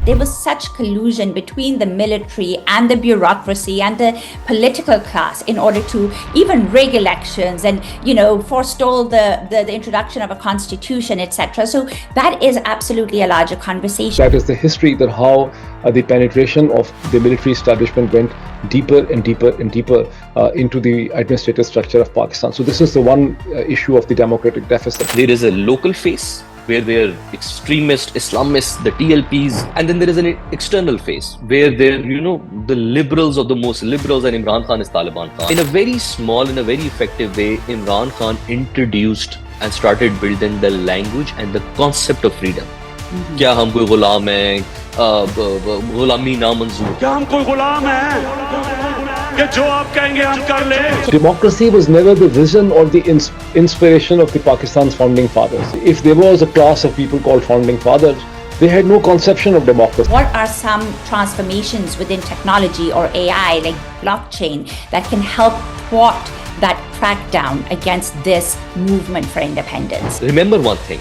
there was such collusion between the military and the bureaucracy and the political class in order to even rig elections and, forestall the introduction of a constitution, etc. So that is absolutely a larger conversation. That is the history, that how the penetration of the military establishment went deeper and deeper and deeper into the administrative structure of Pakistan. So this is the one issue of the democratic deficit. There is a local face where they're extremist Islamists, the TLPs, and then there is an external face where they're, the liberals of the most liberals, and Imran Khan is Taliban Khan. In a very small, in a very effective way, Imran Khan introduced and started building the language and the concept of freedom. क्या हम कोई गुलाम हैं, गुलामी नामंजूर, क्या हम कोई गुलाम हैं कि जो आप कहेंगे हम कर ले. Democracy was never the vision or the inspiration of the Pakistan's founding fathers. If there was a class of people called founding fathers, they had no conception of democracy. What are some transformations within technology or AI, like blockchain, that can help thwart that crackdown against this movement for independence? Remember one thing.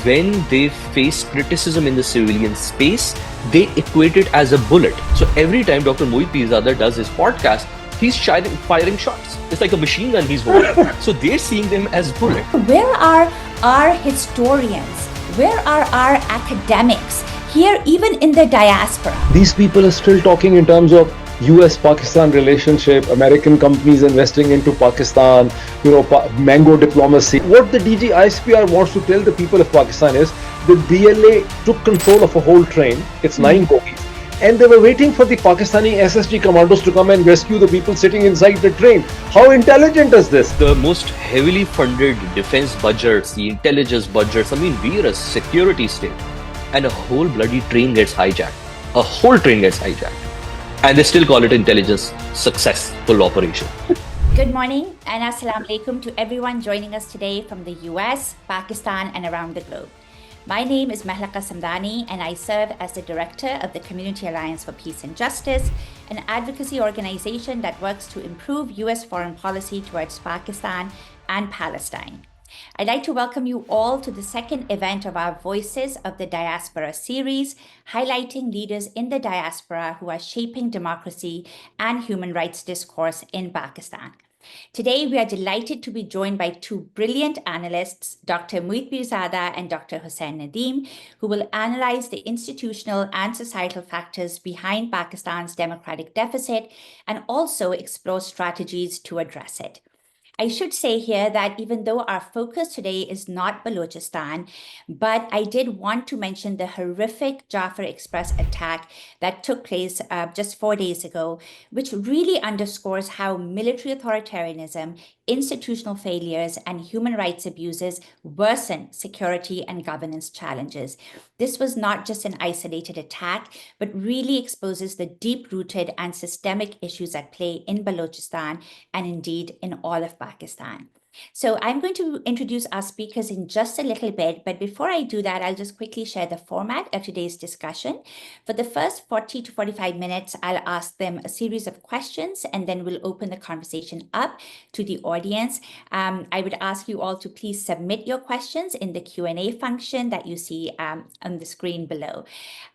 When they face criticism in the civilian space, they equate it as a bullet. So every time Dr. Moeed Pirzada does his podcast, he's firing shots. It's like a machine gun he's holding. So they're seeing them as bullets. Where are our historians? Where are our academics here, even in the diaspora? These people are still talking in terms of US-Pakistan relationship, American companies investing into Pakistan, mango diplomacy. What the DG ISPR wants to tell the people of Pakistan is the BLA took control of a whole train. It's 9 bogies. And they were waiting for the Pakistani SSG commandos to come and rescue the people sitting inside the train. How intelligent is this? The most heavily funded defense budgets, the intelligence budgets, we are a security state. And a whole bloody train gets hijacked. A whole train gets hijacked. And they still call it intelligence successful operation. Good morning and assalamu alaikum to everyone joining us today from the US, Pakistan, and around the globe. My name is Mehlaqa Samdani, and I serve as the director of the Community Alliance for Peace and Justice, an advocacy organization that works to improve US foreign policy towards Pakistan and Palestine. I'd like to welcome you all to the second event of our Voices of the Diaspora series, highlighting leaders in the diaspora who are shaping democracy and human rights discourse in Pakistan. Today, we are delighted to be joined by two brilliant analysts, Dr. Moeed Pirzada and Dr. Hussain Nadeem, who will analyze the institutional and societal factors behind Pakistan's democratic deficit and also explore strategies to address it. I should say here that even though our focus today is not Balochistan, but I did want to mention the horrific Jafar Express attack that took place just 4 days ago, which really underscores how military authoritarianism, institutional failures, and human rights abuses worsen security and governance challenges. This was not just an isolated attack, but really exposes the deep-rooted and systemic issues at play in Balochistan and indeed in all of Pakistan. So I'm going to introduce our speakers in just a little bit, but before I do that, I'll just quickly share the format of today's discussion. For the first 40 to 45 minutes, I'll ask them a series of questions, and then we'll open the conversation up to the audience. I would ask you all to please submit your questions in the Q&A function that you see on the screen below.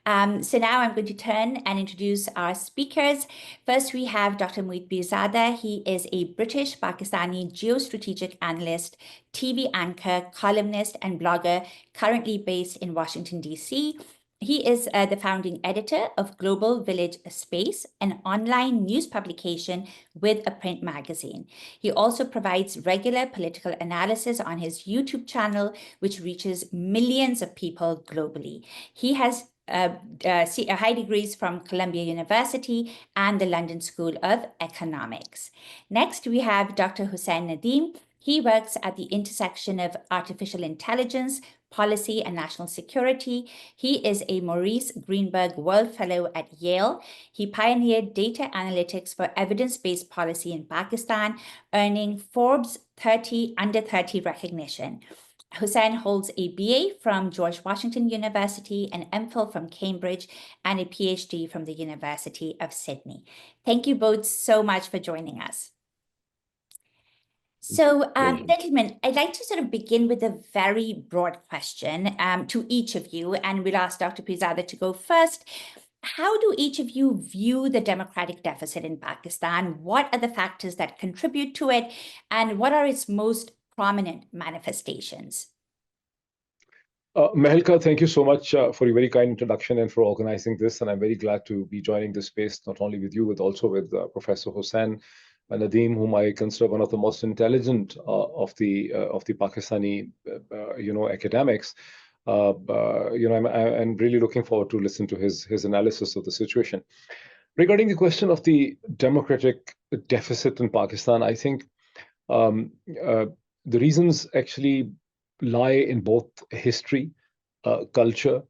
So now I'm going to turn and introduce our speakers. First, we have Dr. Moeed Pirzada. He is a British Pakistani geostrategic analyst, TV anchor, columnist, and blogger, currently based in Washington, D.C. He is the founding editor of Global Village Space, an online news publication with a print magazine. He also provides regular political analysis on his YouTube channel, which reaches millions of people globally. He has high degrees from Columbia University and the London School of Economics. Next, we have Dr. Hussain Nadeem. He works at the intersection of artificial intelligence, policy, and national security. He is a Maurice Greenberg World Fellow at Yale. He pioneered data analytics for evidence-based policy in Pakistan, earning Forbes 30 Under 30 recognition. Hussain holds a BA from George Washington University, an MPhil from Cambridge, and a PhD from the University of Sydney. Thank you both so much for joining us. So, gentlemen, I'd like to sort of begin with a very broad question to each of you, and we'll ask Dr. Pirzada to go first. How do each of you view the democratic deficit in Pakistan? What are the factors that contribute to it, and what are its most prominent manifestations? Mehlaqa, thank you so much for your very kind introduction and for organizing this. And I'm very glad to be joining this space, not only with you, but also with Professor Hussain Nadeem, whom I consider one of the most intelligent of the Pakistani, academics. I'm really looking forward to listen to his analysis of the situation. Regarding the question of the democratic deficit in Pakistan, I think the reasons actually lie in both history, culture,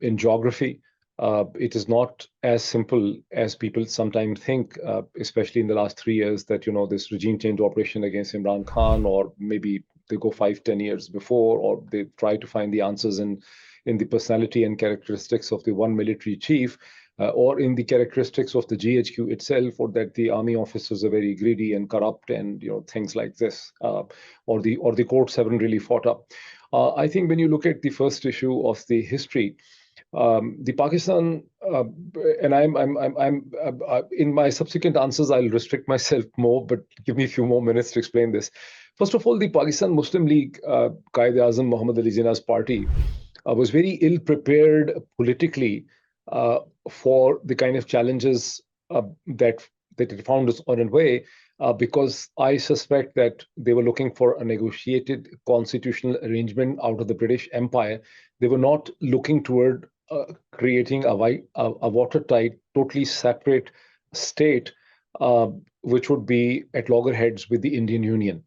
in geography. It is not as simple as people sometimes think, especially in the last 3 years, that this regime change operation against Imran Khan, or maybe they go 5-10 years before, or they try to find the answers in the personality and characteristics of the one military chief, or in the characteristics of the GHQ itself, or that the army officers are very greedy and corrupt, and things like this, or the courts haven't really fought up. I think when you look at the first issue of the history, the Pakistan, and I'm in my subsequent answers, I'll restrict myself more, but give me a few more minutes to explain this. First of all, the Pakistan Muslim League, Quaid-e-Azam Muhammad Ali Jinnah's party, was very ill prepared politically for the kind of challenges that it found us on its way, because I suspect that they were looking for a negotiated constitutional arrangement out of the British Empire. They were not looking toward creating a watertight, totally separate state, which would be at loggerheads with the Indian Union.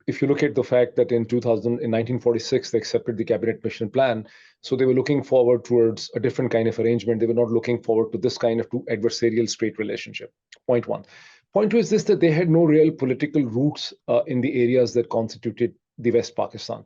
If you look at the fact that in 1946, they accepted the cabinet mission plan, so they were looking forward towards a different kind of arrangement. They were not looking forward to this kind of adversarial straight relationship. Point one. Point two is this, that they had no real political roots in the areas that constituted the West Pakistan.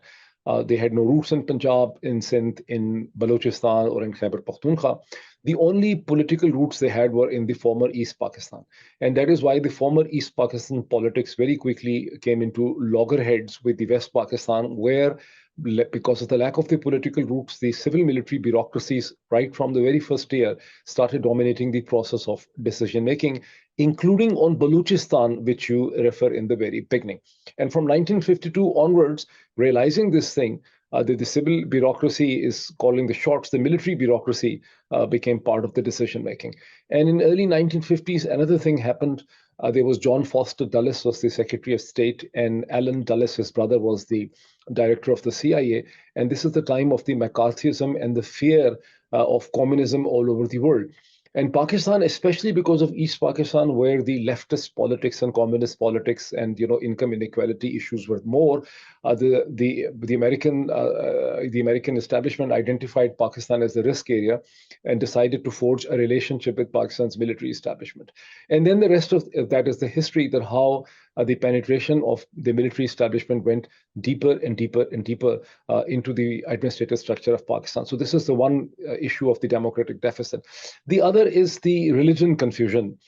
They had no roots in Punjab, in Sindh, in Balochistan, or in Khyber Pakhtunkhwa. The only political roots they had were in the former East Pakistan. And that is why the former East Pakistan politics very quickly came into loggerheads with the West Pakistan, where, because of the lack of the political roots, the civil military bureaucracies, right from the very first year, started dominating the process of decision making, including on Balochistan, which you refer in the very beginning. And from 1952 onwards, realizing this thing, the civil bureaucracy is calling the shots. The military bureaucracy became part of the decision making. And in early 1950s, another thing happened. There was John Foster Dulles was the Secretary of State, and Alan Dulles, his brother, was the director of the CIA. And this is the time of the McCarthyism and the fear of communism all over the world. And Pakistan, especially because of East Pakistan, where the leftist politics and communist politics and income inequality issues were more, the American establishment identified Pakistan as the risk area and decided to forge a relationship with Pakistan's military establishment. And then the rest of that is the history, that how the penetration of the military establishment went deeper and deeper and deeper into the administrative structure of Pakistan. So this is the one issue of the democratic deficit. The other is the religion confusion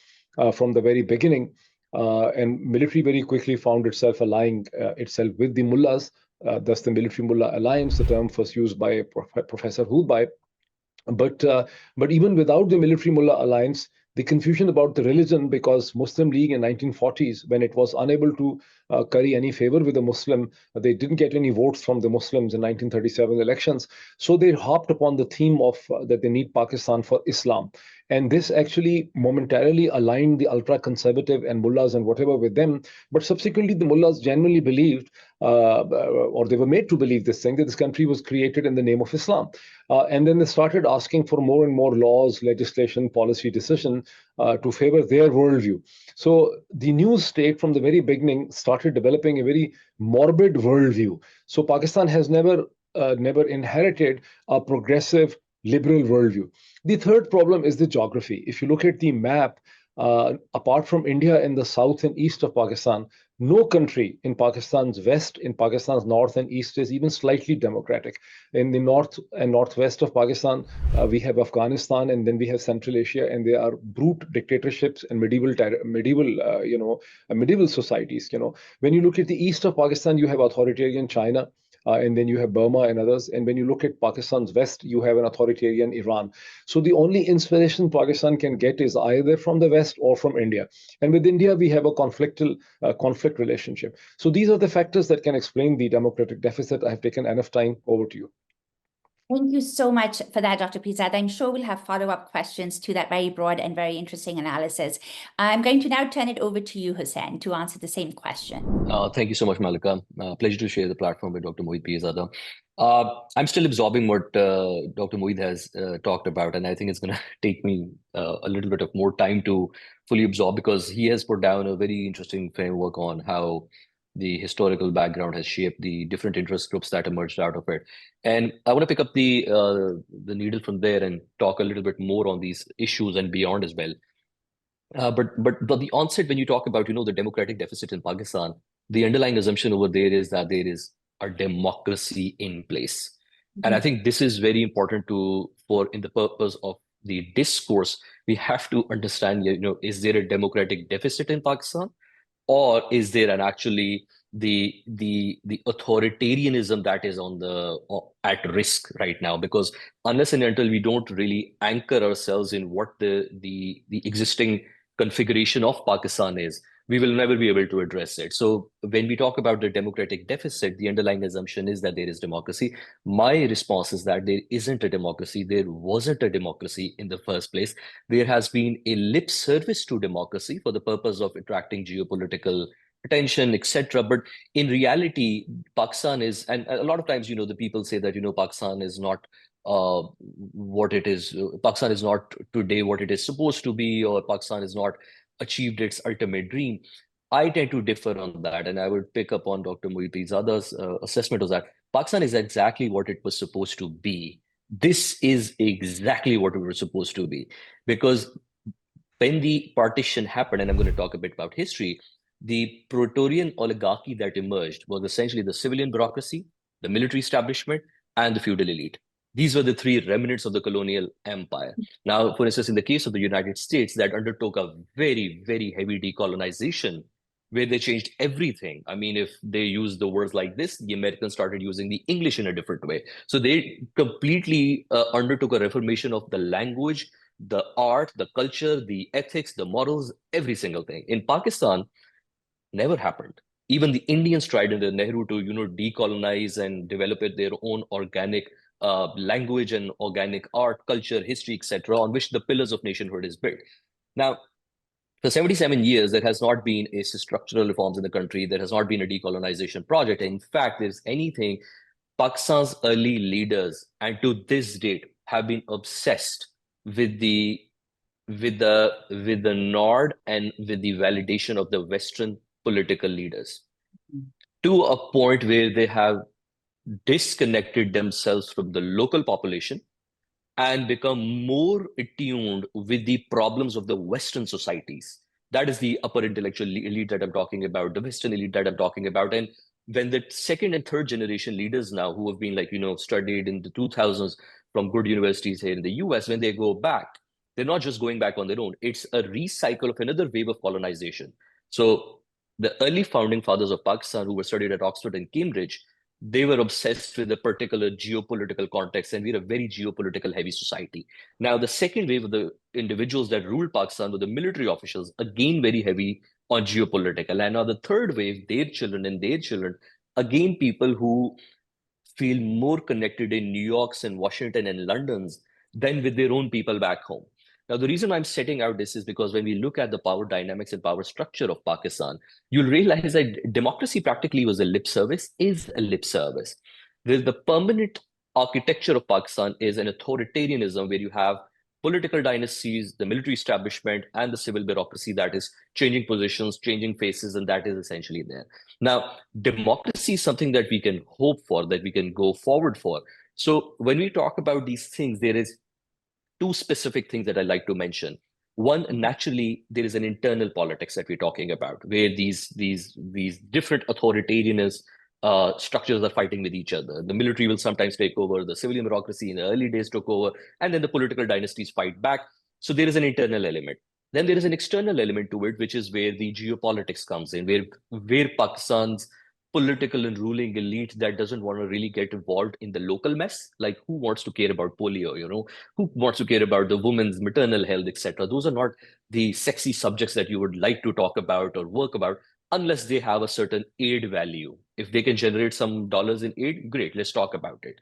from the very beginning. And military very quickly found itself allying itself with the mullahs, thus the military mullah alliance, the term first used by Professor Hoodby. But even without the military mullah alliance, the confusion about the religion, because Muslim League in 1940s, when it was unable to curry any favor with the Muslim, they didn't get any votes from the Muslims in 1937 elections. So they harped upon the theme of that they need Pakistan for Islam. And this actually momentarily aligned the ultra-conservative and mullahs and whatever with them. But subsequently, the mullahs genuinely believed, or they were made to believe this thing, that this country was created in the name of Islam. And then they started asking for more and more laws, legislation, policy decision to favor their worldview. So the new state from the very beginning started developing a very morbid worldview. So Pakistan has never inherited a progressive liberal worldview. The third problem is the geography. If you look at the map, apart from India in the south and east of Pakistan, no country in Pakistan's west, in Pakistan's north and east is even slightly democratic. In the north and northwest of Pakistan, we have Afghanistan, and then we have Central Asia, and there are brute dictatorships and medieval societies. When you look at the east of Pakistan, you have authoritarian China. And then you have Burma and others. And when you look at Pakistan's west, you have an authoritarian Iran. So the only inspiration Pakistan can get is either from the west or from India. And with India, we have a conflict relationship. So these are the factors that can explain the democratic deficit. I have taken enough time. Over to you. Thank you so much for that, Dr. Pirzada. I'm sure we'll have follow-up questions to that very broad and very interesting analysis. I'm going to now turn it over to you, Hussain, to answer the same question. Thank you so much, Mehlaqa. Pleasure to share the platform with Dr. Moeed Pirzada. I'm still absorbing what Dr. Moeed has talked about, and I think it's going to take me a little bit of more time to fully absorb, because he has put down a very interesting framework on how the historical background has shaped the different interest groups that emerged out of it. And I want to pick up the needle from there and talk a little bit more on these issues and beyond as well. But the onset, when you talk about the democratic deficit in Pakistan, the underlying assumption over there is that there is a democracy in place. And I think this is very important for in the purpose of the discourse. We have to understand, is there a democratic deficit in Pakistan, or is there actually the authoritarianism that is at risk right now? Because unless and until we don't really anchor ourselves in what the existing configuration of Pakistan is, we will never be able to address it. So when we talk about the democratic deficit, the underlying assumption is that there is democracy. My response is that there isn't a democracy. There wasn't a democracy in the first place. There has been a lip service to democracy for the purpose of attracting geopolitical attention, etc. But in reality, Pakistan is, and a lot of times, the people say that, Pakistan is not what it is. Pakistan is not today what it is supposed to be, or Pakistan has not achieved its ultimate dream. I tend to differ on that, and I would pick up on Dr. Moeed Pirzada's assessment of that. Pakistan is exactly what it was supposed to be. This is exactly what we were supposed to be, because when the partition happened, and I'm going to talk a bit about history, the Praetorian oligarchy that emerged was essentially the civilian bureaucracy, the military establishment, and the feudal elite. These were the three remnants of the colonial empire. Now, for instance, in the case of the United States, that undertook a very, very heavy decolonization, where they changed everything. I mean, if they use the words like this, the Americans started using the English in a different way. So they completely undertook a reformation of the language, the art, the culture, the ethics, the morals, every single thing. In Pakistan, never happened. Even the Indians tried under Nehru to, decolonize and develop their own organic language and organic art, culture, history, etc., on which the pillars of nationhood is built. Now, for 77 years, there has not been a structural reforms in the country. There has not been a decolonization project. In fact, there's anything, Pakistan's early leaders, and to this date, have been obsessed with the nod and with the validation of the Western political leaders, to a point where they have disconnected themselves from the local population and become more attuned with the problems of the Western societies. That is the upper intellectual elite that I'm talking about, the Western elite that I'm talking about. And when the second and third generation leaders now, who have been studied in the 2000s from good universities here in the US, when they go back, they're not just going back on their own. It's a recycle of another wave of colonization. So the early founding fathers of Pakistan, who were studied at Oxford and Cambridge, they were obsessed with a particular geopolitical context, and we're a very geopolitical heavy society. Now, the second wave of the individuals that ruled Pakistan were the military officials, again, very heavy on geopolitical. And now the third wave, their children, again, people who feel more connected in New York's and Washington and London's than with their own people back home. Now, the reason I'm setting out this is because when we look at the power dynamics and power structure of Pakistan, you'll realize that democracy practically was a lip service, is a lip service. The permanent architecture of Pakistan is an authoritarianism where you have political dynasties, the military establishment, and the civil bureaucracy that is changing positions, changing faces, and that is essentially there. Now, democracy is something that we can hope for, that we can go forward for. So when we talk about these things, there is two specific things that I like to mention. One, naturally, there is an internal politics that we're talking about, where these different authoritarian structures are fighting with each other. The military will sometimes take over, the civilian bureaucracy in the early days took over, and then the political dynasties fight back. So there is an internal element. Then there is an external element to it, which is where the geopolitics comes in, where Pakistan's political and ruling elite that doesn't want to really get involved in the local mess. Like, who wants to care about polio, who wants to care about the woman's maternal health, etc. Those are not the sexy subjects that you would like to talk about or work about, unless they have a certain aid value. If they can generate some dollars in aid, great, let's talk about it.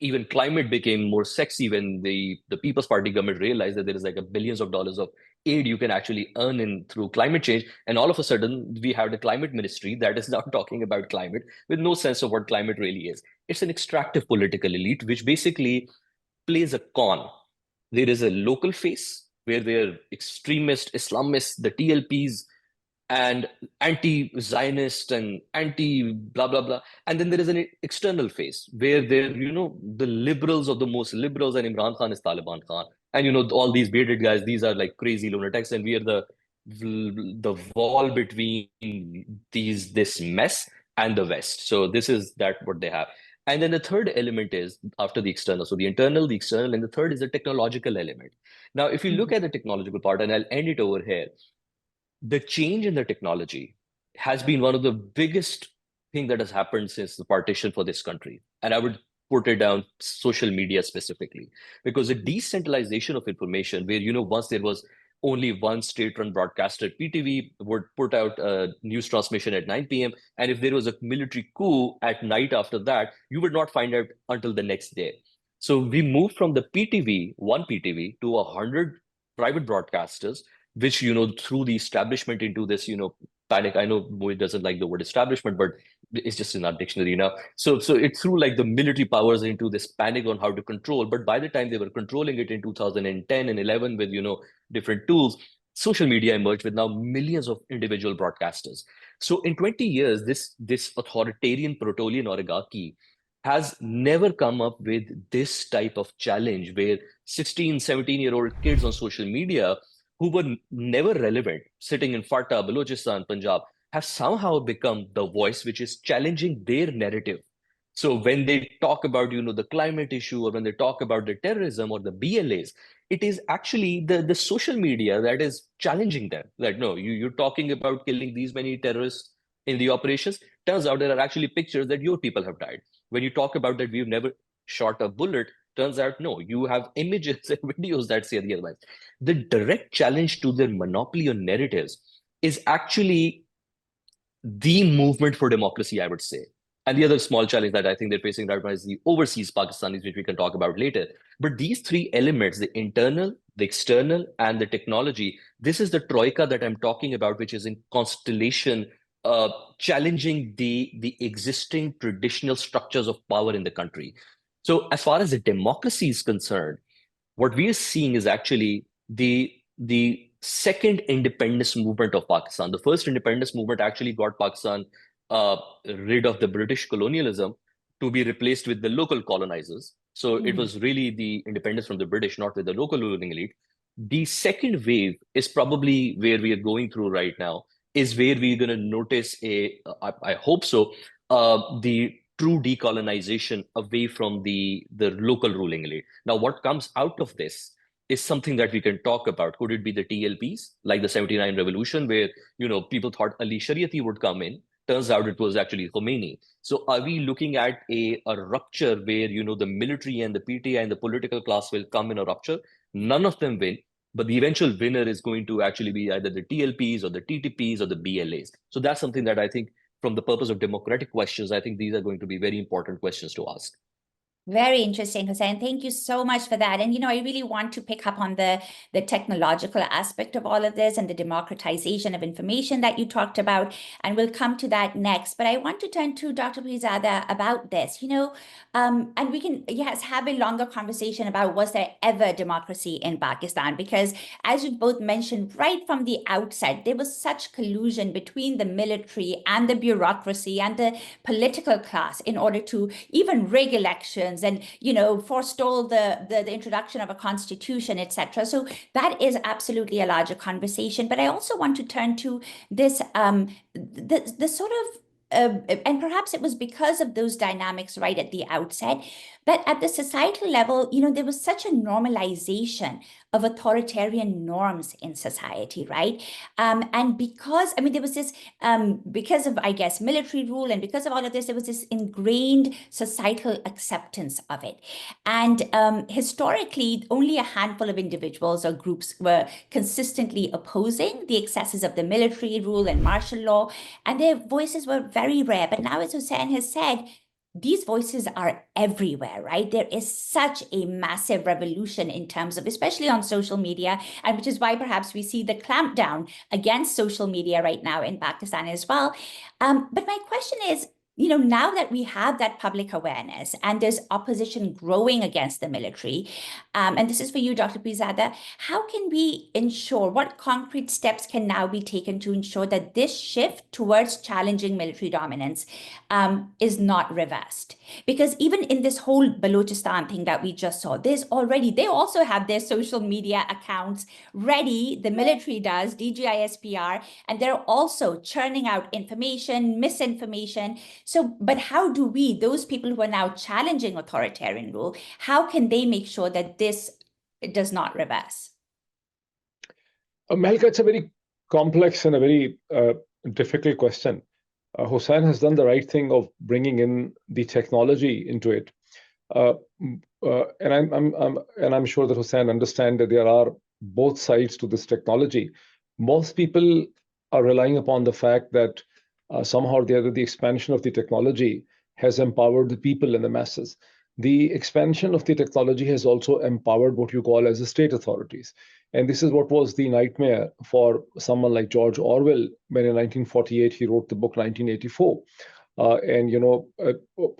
Even climate became more sexy when the People's Party government realized that there is like a billions of dollars of aid you can actually earn in through climate change. And all of a sudden, we have the climate ministry that is now talking about climate with no sense of what climate really is. It's an extractive political elite, which basically plays a con. There is a local face where they're extremist Islamists, the TLPs, and anti-Zionist and anti-blah, blah, blah. And then there is an external face where they're, the liberals of the most liberals, and Imran Khan is Taliban Khan. And, all these bearded guys, these are like crazy lunatics, and we are the wall between this mess and the West. So this is what they have. And then the third element is after the external. So the internal, the external, and the third is the technological element. Now, if you look at the technological part, and I'll end it over here, the change in the technology has been one of the biggest thing that has happened since the partition for this country. And I would put it down social media specifically, because the decentralization of information, where, once there was only one state-run broadcaster, PTV would put out a news transmission at 9 p.m. And if there was a military coup at night after that, you would not find out until the next day. So we moved from the one PTV to 100 private broadcasters, which, through the establishment into this, panic. I know Moeed doesn't like the word establishment, but it's just in our dictionary now. So it threw like the military powers into this panic on how to control. But by the time they were controlling it in 2010 and 11 with, different tools, social media emerged with now millions of individual broadcasters. So in 20 years, this authoritarian proletarian oligarchy has never come up with this type of challenge where 16, 17-year-old kids on social media who were never relevant, sitting in Fatah, Balochistan, Punjab, have somehow become the voice which is challenging their narrative. So when they talk about, the climate issue, or when they talk about the terrorism or the BLAs, it is actually the social media that is challenging them. Like, no, you're talking about killing these many terrorists in the operations. Turns out there are actually pictures that your people have died. When you talk about that we've never shot a bullet, turns out, no, you have images and videos that say the otherwise. The direct challenge to their monopoly on narratives is actually the movement for democracy, I would say. And the other small challenge that I think they're facing right now is the overseas Pakistanis, which we can talk about later. But these three elements, the internal, the external, and the technology, this is the troika that I'm talking about, which is in constellation, challenging the existing traditional structures of power in the country. So as far as the democracy is concerned, what we are seeing is actually the second independence movement of Pakistan. The first independence movement actually got Pakistan rid of the British colonialism to be replaced with the local colonizers. So it was really the independence from the British, not with the local ruling elite. The second wave is probably where we are going through right now, is where we're going to notice I hope so, the true decolonization away from the local ruling elite. Now, what comes out of this is something that we can talk about. Could it be the TLPs, like the 79 revolution, where, people thought Ali Shariati would come in? Turns out it was actually Khomeini. So are we looking at a rupture where, the military and the PTI and the political class will come in a rupture? None of them win. But the eventual winner is going to actually be either the TLPs or the TTPs or the BLAs. So that's something that I think, from the purpose of democratic questions, I think these are going to be very important questions to ask. Very interesting, Hussain. Thank you so much for that. And, I really want to pick up on the technological aspect of all of this and the democratization of information that you talked about. And we'll come to that next. But I want to turn to Dr. Pirzada about this, and we can, yes, have a longer conversation about, was there ever democracy in Pakistan? Because as you both mentioned right from the outset, there was such collusion between the military and the bureaucracy and the political class in order to even rig elections elections and, forestall the introduction of a constitution, etc. So that is absolutely a larger conversation. But I also want to turn to this, the sort of, and perhaps it was because of those dynamics right at the outset, but at the societal level, there was such a normalization of authoritarian norms in society, right? And because, there was this, because of, I guess, military rule and because of all of this, there was this ingrained societal acceptance of it. And historically, only a handful of individuals or groups were consistently opposing the excesses of the military rule and martial law, and their voices were very rare. But now, as Hussain has said, these voices are everywhere, right? There is such a massive revolution in terms of, especially on social media, and which is why perhaps we see the clampdown against social media right now in Pakistan as well. But my question is, now that we have that public awareness and there's opposition growing against the military, and this is for you, Dr. Pirzada, how can we ensure, what concrete steps can now be taken to ensure that this shift towards challenging military dominance is not reversed? Because even in this whole Balochistan thing that we just saw, they also have their social media accounts ready. The military does, DGISPR, and they're also churning out information, misinformation. So, but how do we, those people who are now challenging authoritarian rule, how can they make sure that this does not reverse? Mehlaqa, it's a very complex and a very difficult question. Hussain has done the right thing of bringing in the technology into it, and I'm sure that Hussain understands that there are both sides to this technology. Most people are relying upon the fact that somehow or the other, the expansion of the technology has empowered the people and the masses. The expansion of the technology has also empowered what you call as the state authorities. And this is what was the nightmare for someone like George Orwell when in 1948 he wrote the book 1984.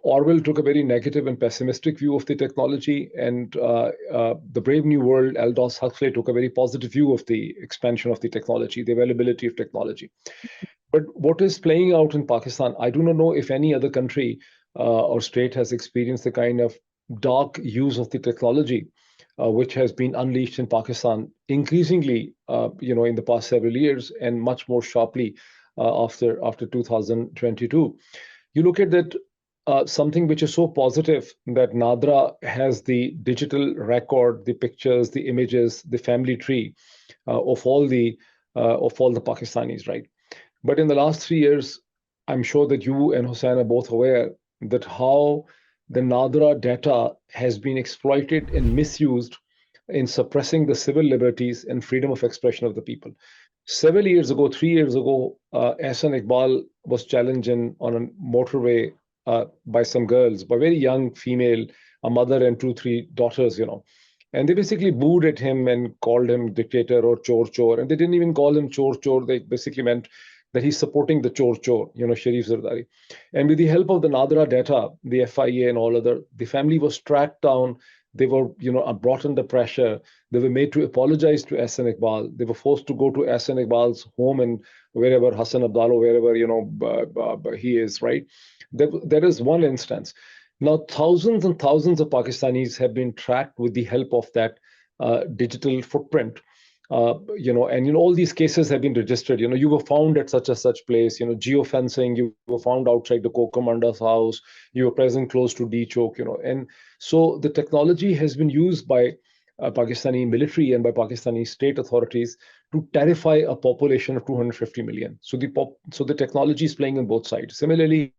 Orwell took a very negative and pessimistic view of the technology, and the Brave New World, Aldous Huxley, took a very positive view of the expansion of the technology, the availability of technology. But what is playing out in Pakistan, I do not know if any other country or state has experienced the kind of dark use of the technology which has been unleashed in Pakistan increasingly, in the past several years, and much more sharply after 2022. You look at that, something which is so positive that Nadra has the digital record, the pictures, the images, the family tree of all the Pakistanis, right? But in the last 3 years, I'm sure that you and Hussain are both aware that how the Nadra data has been exploited and misused in suppressing the civil liberties and freedom of expression of the people. Several years ago, 3 years ago, Ahsan Iqbal was challenged on a motorway by some girls, by very young female, a mother and 2-3 daughters, And they basically booed at him and called him dictator or chor. And they didn't even call him chor. They basically meant that he's supporting the chor, Sharif Zardari. And with the help of the Nadra data, the FIA and all other, the family was tracked down. They were, brought under pressure. They were made to apologize to Ahsan Iqbal. They were forced to go to Ahsan Iqbal's home and wherever, Hassan Abdallah, wherever, he is, right? There is one instance. Now, thousands and thousands of Pakistanis have been tracked with the help of that digital footprint. And all these cases have been registered. You were found at such and such place. Geofencing. You were found outside the co-commander's house. You were present close to D Chowk. And so the technology has been used by Pakistani military and by Pakistani state authorities to terrify a population of 250 million. So the technology is playing on both sides. Similarly,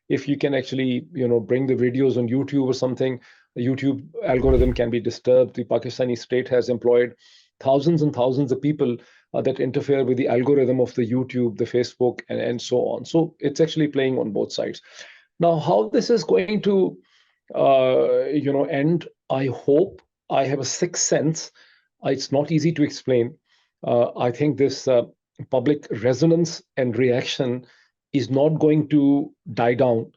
if you can actually bring the videos on YouTube or something, the YouTube algorithm can be disturbed. The Pakistani state has employed thousands and thousands of people that interfere with the algorithm of the YouTube, the Facebook, and so on. So it's actually playing on both sides. Now, how this is going to end, I hope, I have a sixth sense. It's not easy to explain. I think this public resonance and reaction is not going to die down.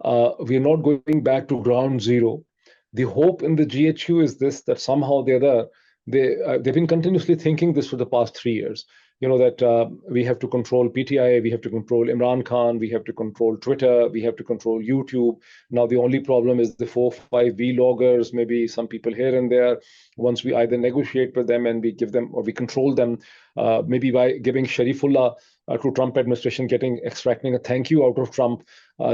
We're not going back to ground zero. The hope in the GHU is this, that somehow or the other, they've been continuously thinking this for the past 3 years. that we have to control PTI, we have to control Imran Khan, we have to control Twitter, we have to control YouTube. Now, the only problem is the 4-5 vloggers, maybe some people here and there. Once we either negotiate with them and we give them, or we control them, maybe by giving Sharifullah to Trump administration, extracting a thank you out of Trump,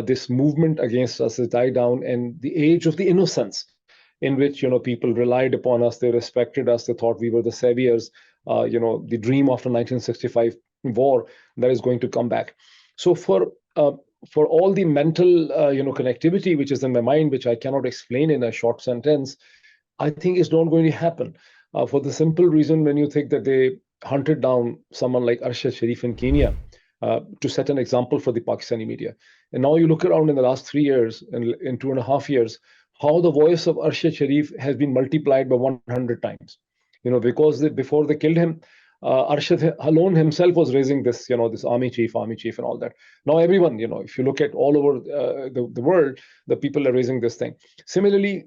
this movement against us has died down, and the age of the innocence in which people relied upon us, they respected us, they thought we were the saviors, the dream after 1965 war that is going to come back. So for all the mental connectivity which is in my mind, which I cannot explain in a short sentence, I think it's not going to happen, for the simple reason, when you think that they hunted down someone like Arshad Sharif in Kenya to set an example for the Pakistani media. And now you look around in the last 3 years, in 2.5 years, how the voice of Arshad Sharif has been multiplied by 100 times. Because before they killed him, Arshad alone himself was raising this, this army chief and all that. Now everyone, if you look at all over the world, the people are raising this thing. Similarly,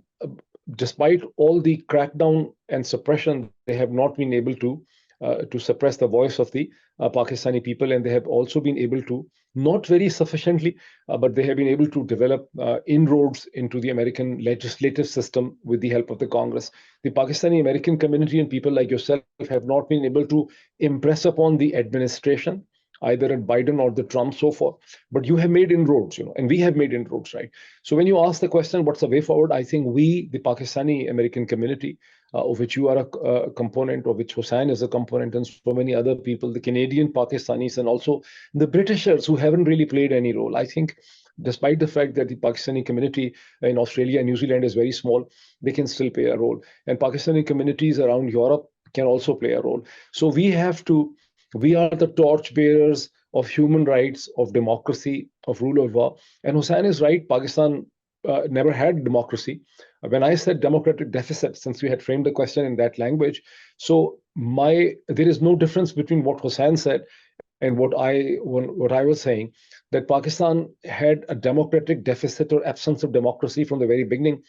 despite all the crackdown and suppression, they have not been able to suppress the voice of the Pakistani people, and they have also been able to, not very sufficiently, but they have been able to develop inroads into the American legislative system with the help of the Congress. The Pakistani American community and people like yourself have not been able to impress upon the administration, either at Biden or the Trump so far, but you have made inroads, and we have made inroads, right? So when you ask the question, what's the way forward? I think we, the Pakistani American community, of which you are a component, of which Hussain is a component, and so many other people, the Canadian Pakistanis, and also the Britishers who haven't really played any role. I think despite the fact that the Pakistani community in Australia and New Zealand is very small, they can still play a role. And Pakistani communities around Europe can also play a role. So we are the torch bearers of human rights, of democracy, of rule of law. And Hussain is right, Pakistan never had democracy. When I said democratic deficit, since we had framed the question in that language, so there is no difference between what Hussain said and what I was saying, that Pakistan had a democratic deficit or absence of democracy from the very beginning.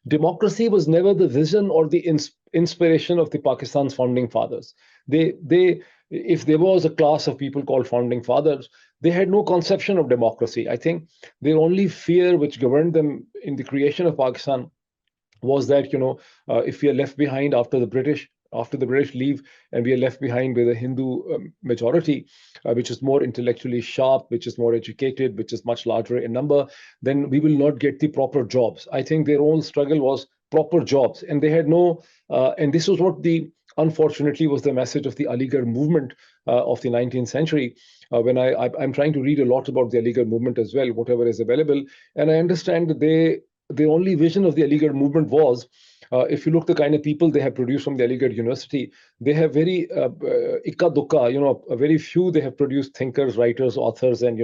Democracy was never the vision or the inspiration of the Pakistan's founding fathers. If there was a class of people called founding fathers, they had no conception of democracy. I think their only fear which governed them in the creation of Pakistan was that, if we are left behind after the British leave, and we are left behind with a Hindu majority, which is more intellectually sharp, which is more educated, which is much larger in number, then we will not get the proper jobs. I think their own struggle was proper jobs, and they had no, and this was what unfortunately was the message of the Aligarh movement of the 19th century. When I'm trying to read a lot about the Aligarh movement as well, whatever is available, and I understand that the only vision of the Aligarh movement was, if you look the kind of people they have produced from the Aligarh University, they have very ikka dukka, very few they have produced thinkers, writers, authors, and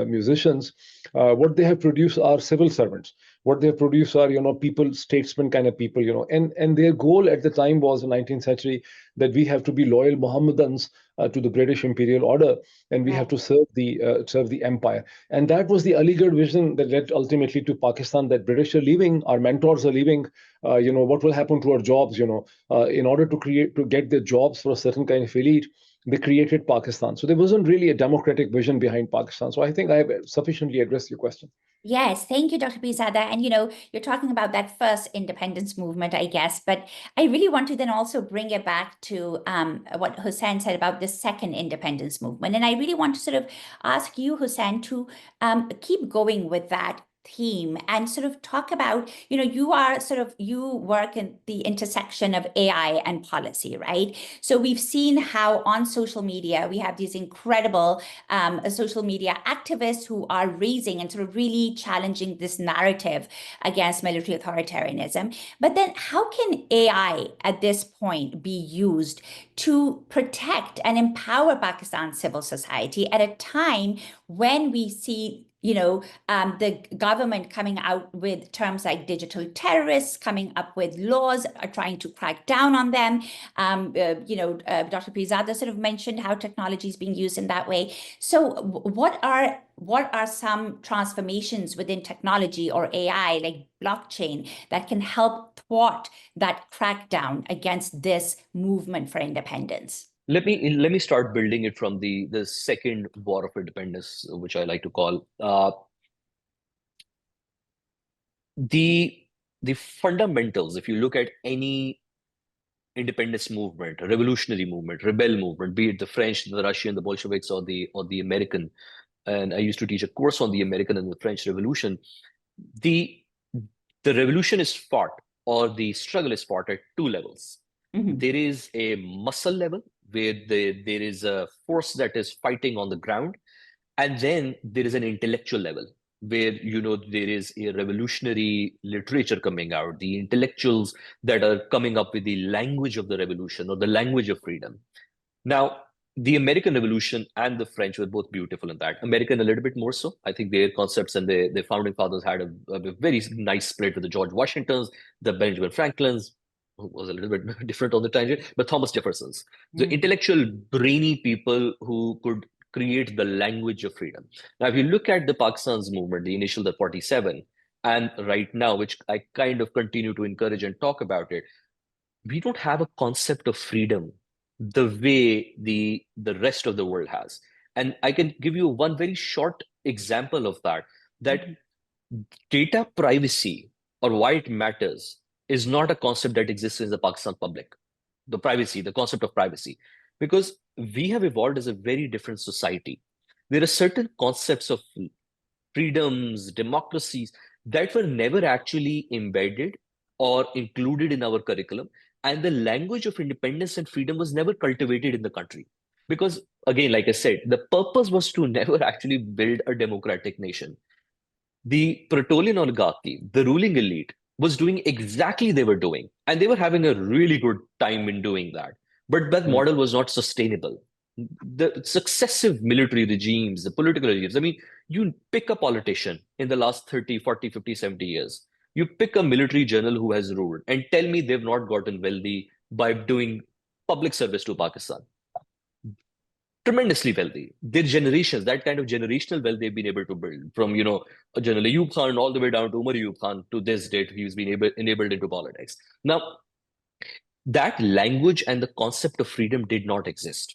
musicians. What they have produced are civil servants. What they have produced are people, statesmen kind of people, and their goal at the time was in the 19th century that we have to be loyal Mohammedans to the British imperial order, and we have to serve the empire. And that was the Aligarh vision that led ultimately to Pakistan, that British are leaving, our mentors are leaving, what will happen to our jobs, in order to get the jobs for a certain kind of elite, they created Pakistan. So there wasn't really a democratic vision behind Pakistan. So I think I have sufficiently addressed your question. Yes, thank you, Dr. Pirzada. And you're talking about that first independence movement, I guess, but I really want to then also bring it back to what Hussain said about the second independence movement. And I really want to sort of ask you, Hussain, to keep going with that theme and sort of talk about, you work in the intersection of AI and policy, right? So we've seen how on social media, we have these incredible social media activists who are raising and sort of really challenging this narrative against military authoritarianism. But then how can AI at this point be used to protect and empower Pakistan's civil society at a time when we see the government coming out with terms like digital terrorists, coming up with laws, are trying to crack down on them. Dr. Pirzada sort of mentioned how technology is being used in that way. So what are some transformations within technology or AI, like blockchain, that can help thwart that crackdown against this movement for independence? Let me start building it from the second war of independence, which I like to call the the fundamentals. If you look at any independence movement, revolutionary movement, rebel movement, be it the French, the Russian, the Bolsheviks, or the American, and I used to teach a course on the American and the French Revolution. The the revolution is fought, or the struggle is fought, at two levels. There is a muscle level where there is a force that is fighting on the ground, and then there is an intellectual level where there is a revolutionary literature coming out, the intellectuals that are coming up with the language of the revolution or the language of freedom. Now, the American Revolution and the French were both beautiful in that. American a little bit more so. I think their concepts and their founding fathers had a very nice split with the George Washingtons, the Benjamin Franklins, who was a little bit different on the tangent, but Thomas Jeffersons. The intellectual, brainy people who could create the language of freedom. Now, if you look at the Pakistan's movement, the initial, the 47, and right now, which I kind of continue to encourage and talk about it, we don't have a concept of freedom the way the rest of the world has. And I can give you one very short example of that data privacy, or why it matters, is not a concept that exists in the Pakistan public. The concept of privacy, because we have evolved as a very different society. There are certain concepts of freedoms, democracies that were never actually embedded or included in our curriculum. And the language of independence and freedom was never cultivated in the country. Because, again, like I said, the purpose was to never actually build a democratic nation. The Praetonian oligarchy, the ruling elite, was doing exactly they were doing. And they were having a really good time in doing that. But that model was not sustainable. The successive military regimes, the political regimes, I mean, you pick a politician in the last 30, 40, 50, 70 years. You pick a military general who has ruled and tell me they've not gotten wealthy by doing public service to Pakistan. Tremendously wealthy. Their generations, that kind of generational wealth they've been able to build, from General Ayub Khan all the way down to Umar Ayub Khan to this date, he's been enabled into politics. Now, that language and the concept of freedom did not exist.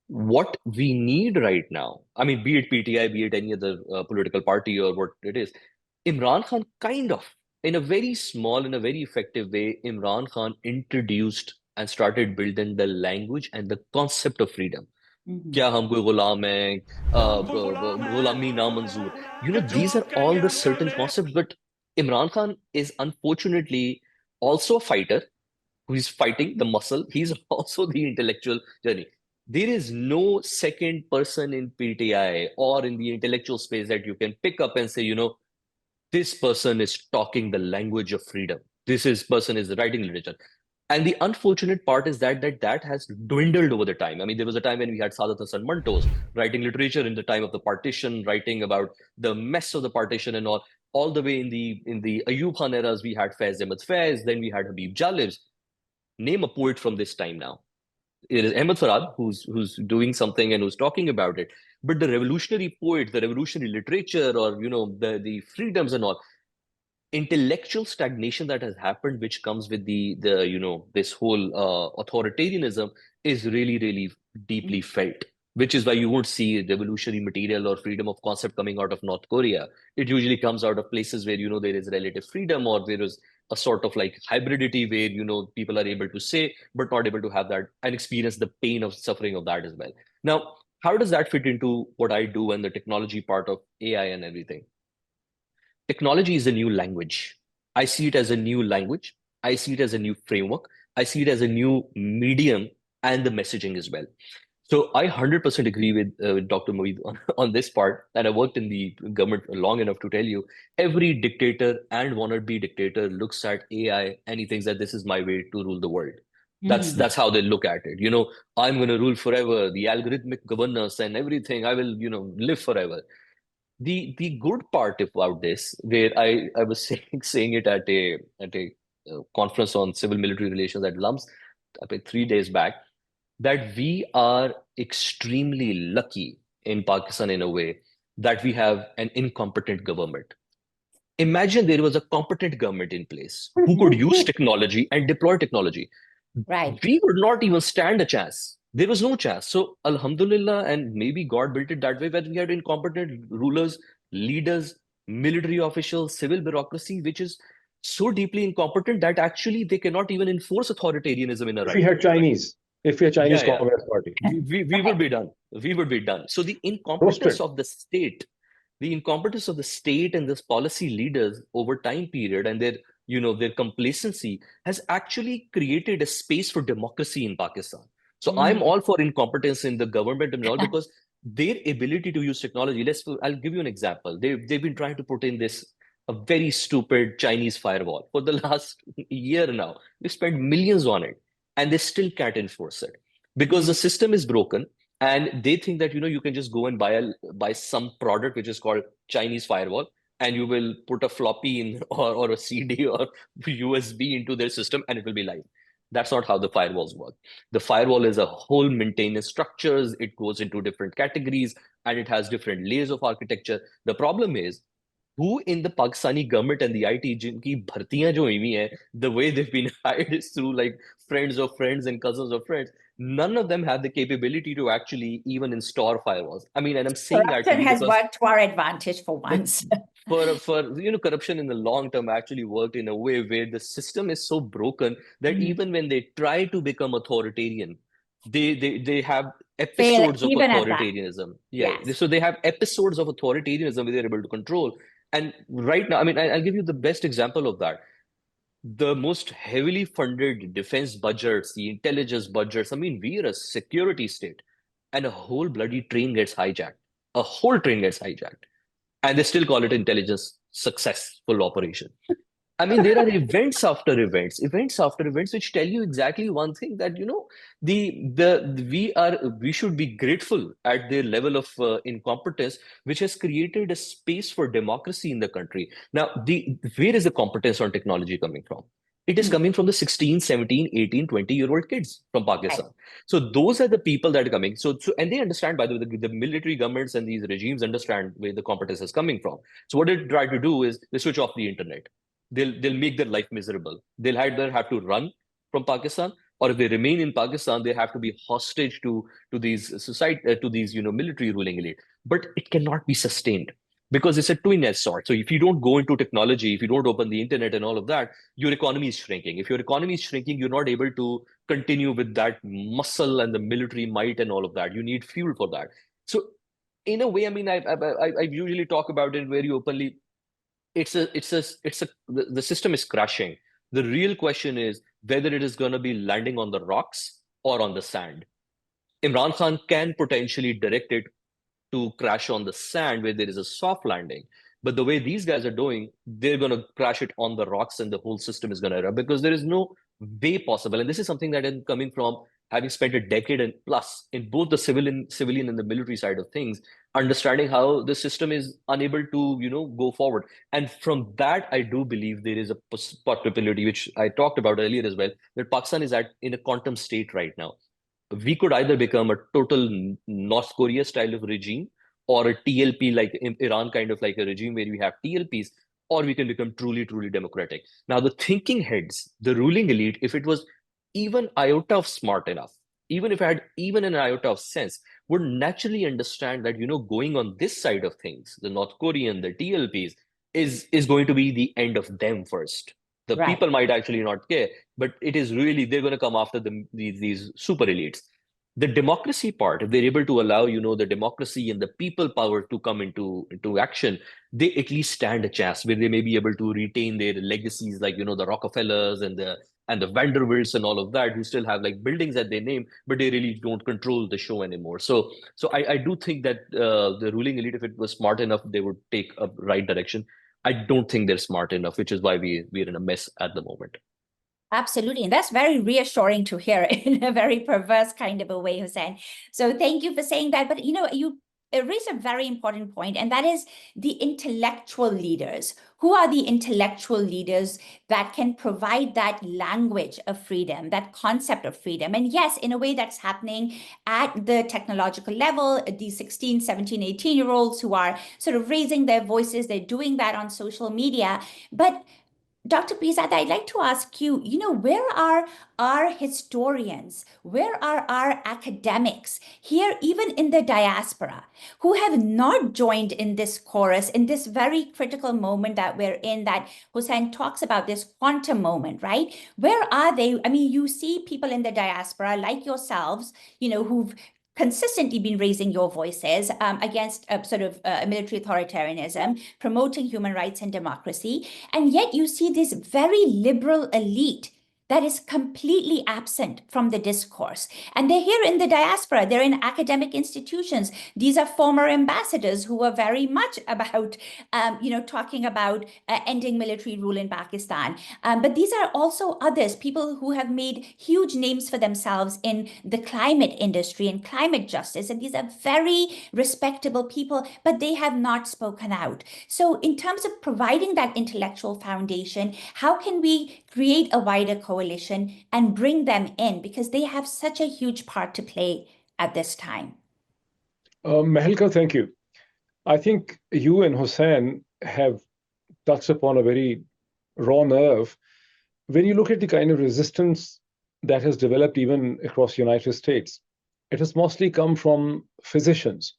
What we need right now, I mean, be it PTI, be it any other political party or what it is, Imran Khan kind of, in a very small, in a very effective way, Imran Khan introduced and started building the language and the concept of freedom. क्या हम कोई गुलाम हैं, गुलामी नामंजूर. These are all the certain concepts, but Imran Khan is unfortunately also a fighter who is fighting the muscle. He's also the intellectual journey. There is no second person in PTI or in the intellectual space that you can pick up and say, this person is talking the language of freedom. This person is writing literature. And the unfortunate part is that has dwindled over the time. I mean, there was a time when we had Sadat Hasan Mantos writing literature in the time of the partition, writing about the mess of the partition and all the way in the Ayub Khan eras. We had Faiz Ahmed Faiz, then we had Habib Jalibs. Name a poet from this time now. It is Ahmed Farad who's doing something and who's talking about it. But the revolutionary poet, the revolutionary literature, or the freedoms and all, intellectual stagnation that has happened, which comes with the this whole authoritarianism, is really, really deeply felt. Which is why you won't see revolutionary material or freedom of concept coming out of North Korea. It usually comes out of places where there is relative freedom, or there is a sort of like hybridity where people are able to say but not able to have that and experience the pain of suffering of that as well. Now, how does that fit into what I do and the technology part of AI and everything? Technology is a new language. I see it as a new language. I see it as a new framework. I see it as a new medium and the messaging as well. So I 100% agree with Dr. Moeed on this part. And I worked in the government long enough to tell you, every dictator and wannabe dictator looks at AI and he thinks that this is my way to rule the world. That's how they look at it. I'm going to rule forever, the algorithmic governance and everything. I will, live forever. The good part about this, where I was saying it at a conference on civil military relations at LUMS, about 3 days back, that we are extremely lucky in Pakistan in a way that we have an incompetent government. Imagine there was a competent government in place who could use technology and deploy technology. Right. We would not even stand a chance. There was no chance. So, Alhamdulillah, and maybe God built it that way, where we had incompetent rulers, leaders, military officials, civil bureaucracy, which is so deeply incompetent that actually they cannot even enforce authoritarianism in a If we right had way. Chinese, if we had Chinese Yeah, yeah. Communist Party, We would be done. We would be done. So the incompetence roasted. of the state and this policy leaders over time period and their complacency has actually created a space for democracy in Pakistan. So I'm all for incompetence in the government and all because their ability to use technology. I'll give you an example. They've been trying to put in this a very stupid Chinese firewall for the last year now. They spent millions on it and they still can't enforce it because the system is broken and they think that you can just go and buy some product which is called Chinese firewall and you will put a floppy in or a CD or USB into their system and it will be live. That's not how the firewalls work. The firewall is a whole maintenance structures. It goes into different categories and it has different layers of architecture. The problem is who in the Pakistani government and the IT जिनकी भर्तियां जो हुई हैं, the way they've been hired is through like friends of friends and cousins of friends. None of them have the capability to actually even install firewalls. I mean, and I'm saying Corruption actually has because worked to our advantage for once. for corruption in the long term actually worked in a way where the system is so broken that even when they try to become authoritarian, they have Fail episodes of even at that. authoritarianism. Yeah, Yes. so they have episodes of authoritarianism where they're able to control. And right now, I mean, I'll give you the best example of that. The most heavily funded defense budgets, the intelligence budgets. I mean, we're a security state, and a whole bloody train gets hijacked. A whole train gets hijacked, and they still call it intelligence successful operation. I mean, there are events after events, which tell you exactly one thing that we should be grateful at the level of incompetence, which has created a space for democracy in the country. Now, the where is the competence on technology coming from? It is coming from the 16, 17, 18, 20-year-old kids from Right. Pakistan. So those are the people that are coming. So and they understand, by the way, the military governments and these regimes understand where the competence is coming from. So what they try to do is they switch off the internet. They'll make their life miserable. They'll either have to run from Pakistan, or if they remain in Pakistan, they have to be hostage to these society to these military ruling elite. But it cannot be sustained because it's a twin-edged sword. So if you don't go into technology, if you don't open the internet and all of that, your economy is shrinking. If your economy is shrinking, you're not able to continue with that muscle and the military might and all of that. You need fuel for that. So in a way, I mean, I usually talk about it very openly. The system is crashing. The real question is whether it is going to be landing on the rocks or on the sand. Imran Khan can potentially direct it to crash on the sand where there is a soft landing. But the way these guys are doing, they're going to crash it on the rocks and the whole system is going to erupt because there is no way possible. And this is something that is coming from having spent a decade and plus in both the civilian and the military side of things, understanding how the system is unable to, go forward. And from that, I do believe there is a possibility, which I talked about earlier as well, that Pakistan is in a quantum state right now. We could either become a total North Korea style of regime or a TLP like Iran kind of like a regime where we have TLPs, or we can become truly, truly democratic. Now, the thinking heads, the ruling elite, if it was even iota of smart enough, even if I had even an iota of sense, would naturally understand that, going on this side of things, the North Korean, the TLPs, is going to be the end of them first. The Right. people might actually not care, but it is really they're going to come after these super elites. The democracy part, if they're able to allow the democracy and the people power to come into action, they at least stand a chance where they may be able to retain their legacies, like the Rockefellers and the Vanderbilts and all of that, who still have like buildings that they name, but they really don't control the show anymore. So I do think that the ruling elite, if it was smart enough, they would take a right direction. I don't think they're smart enough, which is why we're in a mess at the moment. Absolutely. And that's very reassuring to hear in a very perverse kind of a way, Hussain. So thank you for saying that. But, you raise a very important point, and that is the intellectual leaders. Who are the intellectual leaders that can provide that language of freedom, that concept of freedom? And yes, in a way that's happening at the technological level, these 16, 17, 18-year-olds who are sort of raising their voices, they're doing that on social media. But Dr. Pirzada, I'd like to ask you, where are our historians, where are our academics here, even in the diaspora, who have not joined in this chorus in this very critical moment that we're in, that Hussain talks about, this quantum moment, right? Where are they? I mean, you see people in the diaspora like yourselves, who've consistently been raising your voices against sort of military authoritarianism, promoting human rights and democracy. And yet you see this very liberal elite that is completely absent from the discourse. And they're here in the diaspora, they're in academic institutions. These are former ambassadors who are very much about, talking about ending military rule in Pakistan. But these are also others, people who have made huge names for themselves in the climate industry and climate justice. And these are very respectable people, but they have not spoken out. So in terms of providing that intellectual foundation, how can we create a wider coalition and bring them in? Because they have such a huge part to play at this time. Mehlaqa, thank you. I think you and Hussain have touched upon a very raw nerve. When you look at the kind of resistance that has developed even across the United States, it has mostly come from physicians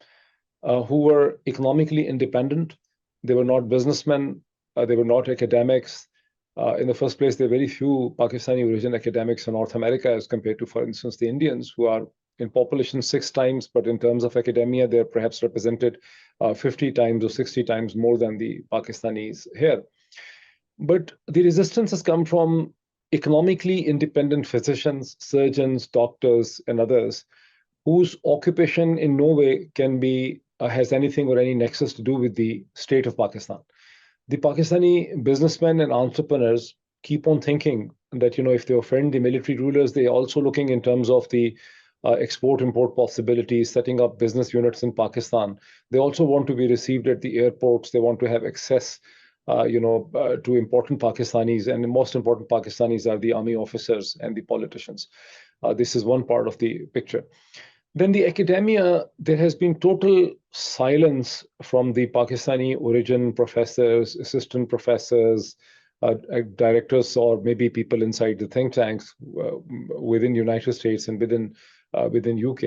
who were economically independent. They were not businessmen. They were not academics. In the first place, there are very few Pakistani origin academics in North America as compared to, for instance, the Indians, who are in population 6 times, but in terms of academia, they're perhaps represented 50 times or 60 times more than the Pakistanis here. But the resistance has come from economically independent physicians, surgeons, doctors, and others whose occupation in no way can be has anything or any nexus to do with the state of Pakistan. The Pakistani businessmen and entrepreneurs keep on thinking that, if they offend the military rulers, they're also looking in terms of the export-import possibilities, setting up business units in Pakistan. They also want to be received at the airports. They want to have access, to important Pakistanis, and the most important Pakistanis are the army officers and the politicians. This is one part of the picture. Then the academia, there has been total silence from the Pakistani origin professors, assistant professors, directors, or maybe people inside the think tanks within United States and within UK.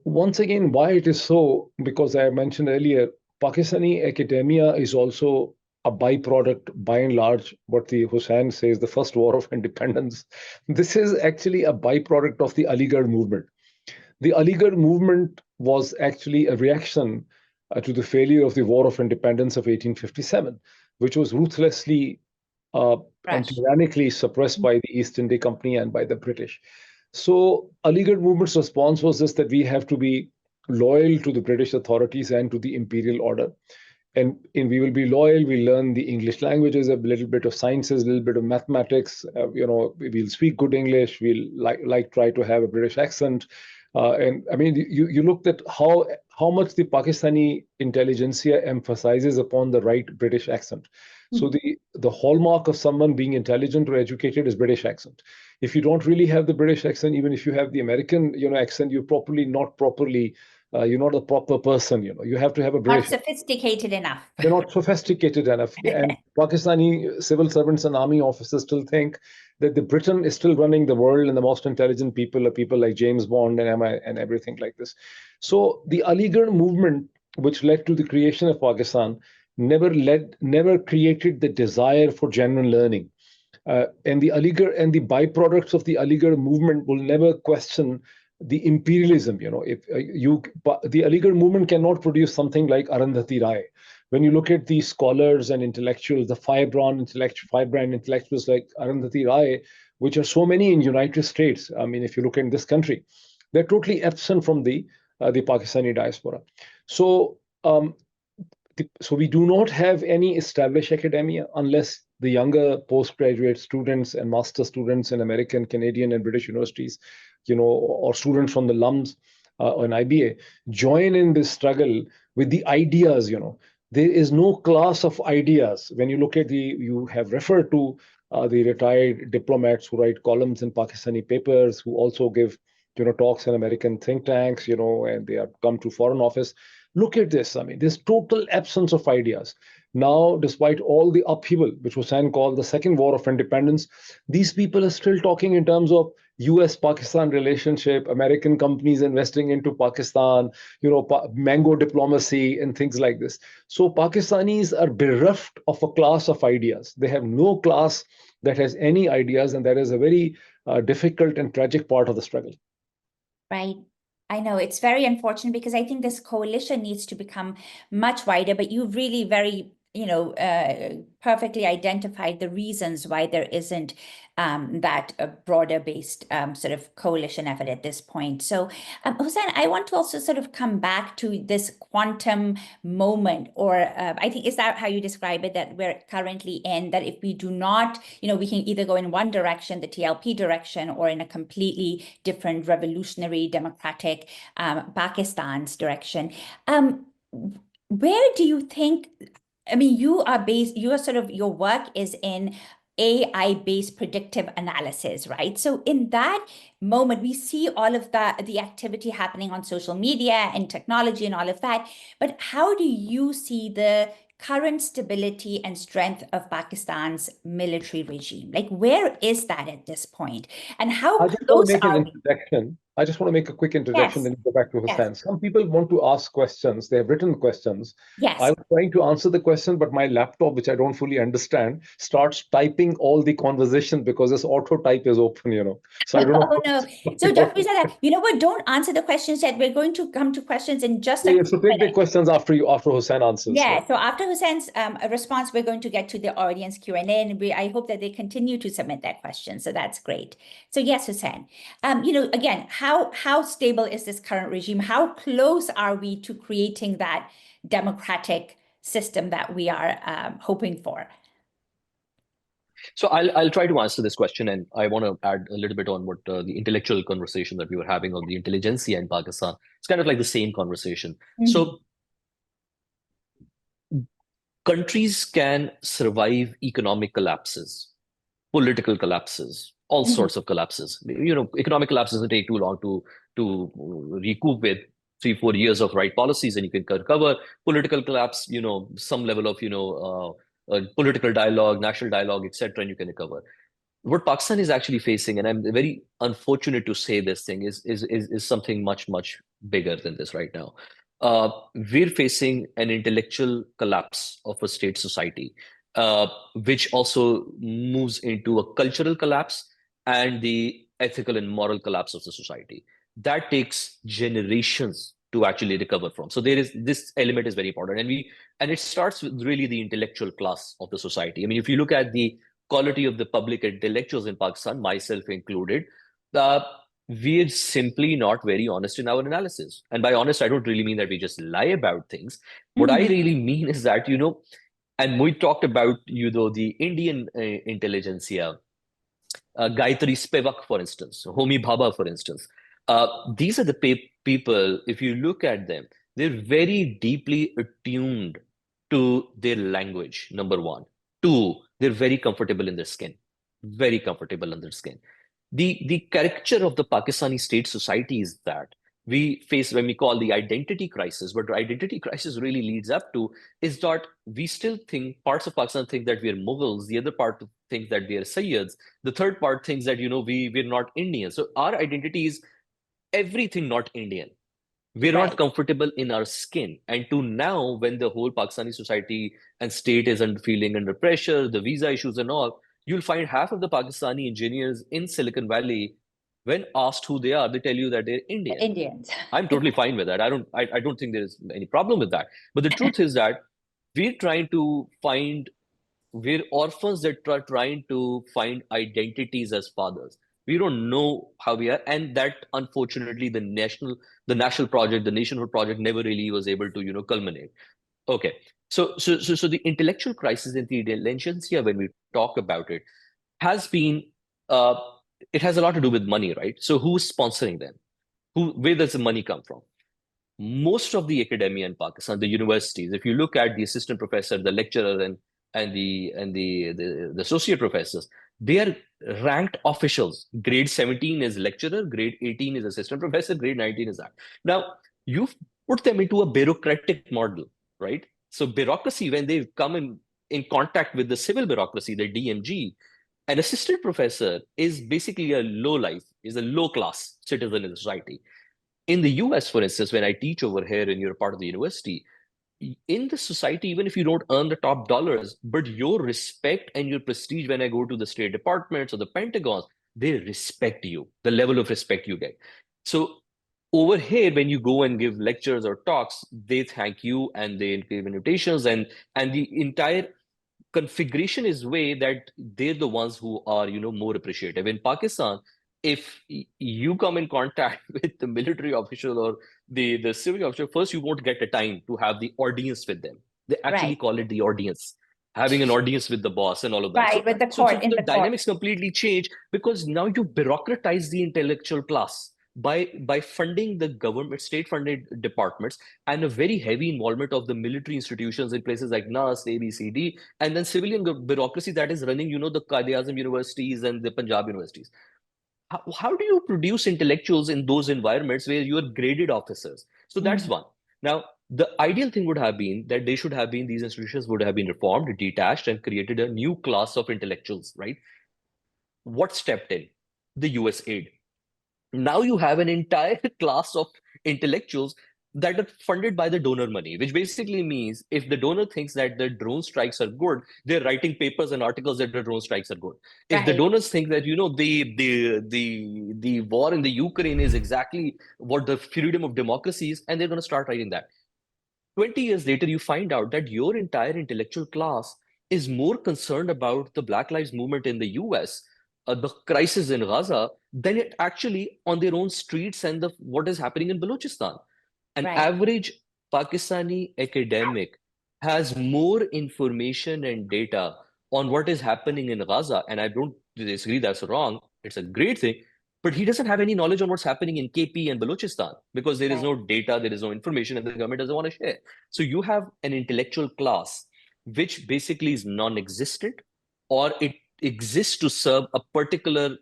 Once again, why it is so? Because I mentioned earlier, Pakistani academia is also a byproduct, by and large, what the Hussain says, the first war of independence. This is actually a byproduct of the Aligarh movement. The Aligarh movement was actually a reaction to the failure of the War of Independence of 1857, which was ruthlessly and tyrannically suppressed by the East India Company and by the British. So Aligarh movement's response was this, that we have to be loyal to the British authorities and to the imperial order. And we will be loyal, we'll learn the English languages, a little bit of sciences, a little bit of mathematics, we'll speak good English, we'll like try to have a British accent. And I mean, you looked at how much the Pakistani intelligentsia emphasizes upon the right British accent. So the hallmark of someone being intelligent or educated is British accent. If you don't really have the British accent, even if you have the American accent, you're not a proper person. You have to have a British. Not sophisticated enough. They're not sophisticated enough. And Pakistani civil servants and army officers still think that the Britain is still running the world, and the most intelligent people are people like James Bond and MI and everything like this. So the Aligarh movement, which led to the creation of Pakistan, never created the desire for genuine learning. And the Aligarh and the byproducts of the Aligarh movement will never question the imperialism. The Aligarh movement cannot produce something like Arundhati Roy. When you look at the scholars and intellectuals, the firebrand intellectuals like Arundhati Roy, which are so many in United States. I mean, if you look in this country, they're totally absent from the Pakistani diaspora. So we do not have any established academia unless the younger postgraduate students and master students in American, Canadian, and British universities, or students from the LUMS or an IBA join in this struggle with the ideas. There is no class of ideas. When you look at you have referred to the retired diplomats who write columns in Pakistani papers, who also give talks in American think tanks, and they have come to Foreign Office. Look at this. I mean, there's total absence of ideas. Now, despite all the upheaval, which Hussain called the Second War of Independence, these people are still talking in terms of US-Pakistan relationship, American companies investing into Pakistan, mango diplomacy and things like this. So Pakistanis are bereft of a class of ideas. They have no class that has any ideas, and that is a very difficult and tragic part of the struggle. Right. I know it's very unfortunate because I think this coalition needs to become much wider, but you've really very, perfectly identified the reasons why there isn't that broader based sort of coalition effort at this point. So, Hussain, I want to also sort of come back to this quantum moment, or I think, is that how you describe it, that we're currently in, that if we do not, we can either go in one direction, the TLP direction, or in a completely different revolutionary democratic Pakistan's direction. Where do you think, I mean, your work is in AI-based predictive analysis, right? So in that moment, we see all of the activity happening on social media and technology and all of that. But how do you see the current stability and strength of Pakistan's military regime? Like, where is that at this point? And how close are we? I just want to make a quick interjection, Yes. then go back to Hussain. Yes. Some people want to ask questions. They have written questions. Yes. I was trying to answer the question, but my laptop, which I don't fully understand, starts typing all the conversation because this auto type is open, So I don't know. Oh, no. So, Dr. Pirzada, you know what? Don't answer the questions yet. We're going to come to questions in just a So take the minute. questions after Hussain answers. Yeah, so after Hussein's response, we're going to get to the audience Q&A, and I hope that they continue to submit their questions. So that's great. So yes, Hussain, again, how stable is this current regime? How close are we to creating that democratic system that we are hoping for? So I'll try to answer this question, and I want to add a little bit on what the intellectual conversation that we were having on the intelligentsia in Pakistan. It's kind of like the same conversation. So countries can survive economic collapses, political collapses, all sorts of collapses. Economic collapse doesn't take too long to recoup with 3-4 years of right policies, and you can recover. Political collapse, some level of political dialogue, national dialogue, etc., and you can recover. What Pakistan is actually facing, and I'm very unfortunate to say this thing, is something much, much bigger than this right now. We're facing an intellectual collapse of a state society, which also moves into a cultural collapse and the ethical and moral collapse of the society. That takes generations to actually recover from. So this element is very important, and it starts with really the intellectual class of the society. I mean, if you look at the quality of the public intellectuals in Pakistan, myself included, we're simply not very honest in our analysis. And by honest, I don't really mean that we just lie about things. What I really mean is that, and we talked about, the Indian intelligentsia, Gayatri Spivak, for instance, Homi Bhabha, for instance. These are the people, if you look at them, they're very deeply attuned to their language, number one. Two, they're very comfortable in their skin, very comfortable in their skin. The caricature of the Pakistani state society is that we face when we call the identity crisis. What the identity crisis really leads up to is that we still think, parts of Pakistan think that we are Mughals, the other part thinks that we are Sayyids, the third part thinks that, we're not Indian. So our identity is everything not Indian. We're not comfortable in our skin. And to now, when the whole Pakistani society and state is feeling under pressure, the visa issues and all, you'll find half of the Pakistani engineers in Silicon Valley, when asked who they are, they tell you that they're Indian. Indians. I'm totally fine with that. I don't think there's any problem with that. But the truth is that we're orphans that are trying to find identities as fathers. We don't know how we are, and that unfortunately the national project, the nationhood project, never really was able to culminate. Okay, so the intellectual crisis in the intelligentsia, when we talk about it, has been it has a lot to do with money, right? So who's sponsoring them? Where does the money come from? Most of the academia in Pakistan, the universities, if you look at the assistant professor, the lecturer, and the associate professors, they are ranked officials. Grade 17 is lecturer, grade 18 is assistant professor, grade 19 is that. Now, you've put them into a bureaucratic model, right? So bureaucracy, when they come in contact with the civil bureaucracy, the DMG, an assistant professor is basically a low life, is a low class citizen in society. In the US, for instance, when I teach over here and you're part of the university, in the society, even if you don't earn the top dollars, but your respect and your prestige when I go to the State Departments or the Pentagons, they respect you, the level of respect you get. So over here, when you go and give lectures or talks, they thank you and they give invitations, and the entire configuration is way that they're the ones who are, more appreciative. In Pakistan, if you come in contact with the military official or the civil official, first you won't get a time to have the audience with them. They actually Right. call it the audience, having an audience with the boss and all of that. Right, with the court, in The the court. dynamics completely change because now you bureaucratize the intellectual class by funding the government, state-funded departments, and a very heavy involvement of the military institutions in places like NAS, ABCD, and then civilian bureaucracy that is running, the Qaid-e-Azam universities and the Punjab universities. How do you produce intellectuals in those environments where you are graded officers? So that's one. Now, the ideal thing would have been that they should have been, these institutions would have been reformed, detached, and created a new class of intellectuals, right? What stepped in? The US aid. Now you have an entire class of intellectuals that are funded by the donor money, which basically means if the donor thinks that the drone strikes are good, they're writing papers and articles that the drone strikes are good. If the Right. donors think that the war in the Ukraine is exactly what the freedom of democracy is, and they're going to start writing that. 20 years later, you find out that your entire intellectual class is more concerned about the Black Lives Movement in the US, the crisis in Gaza, than it actually on their own streets and what is happening in Balochistan. An Right. average Pakistani academic has more information and data on what is happening in Gaza, and I don't disagree that's wrong. It's a great thing, but he doesn't have any knowledge on what's happening in KP and Balochistan because there is Right. no data, there is no information, and the government doesn't want to share. So you have an intellectual class which basically is non-existent, or it exists to serve a particular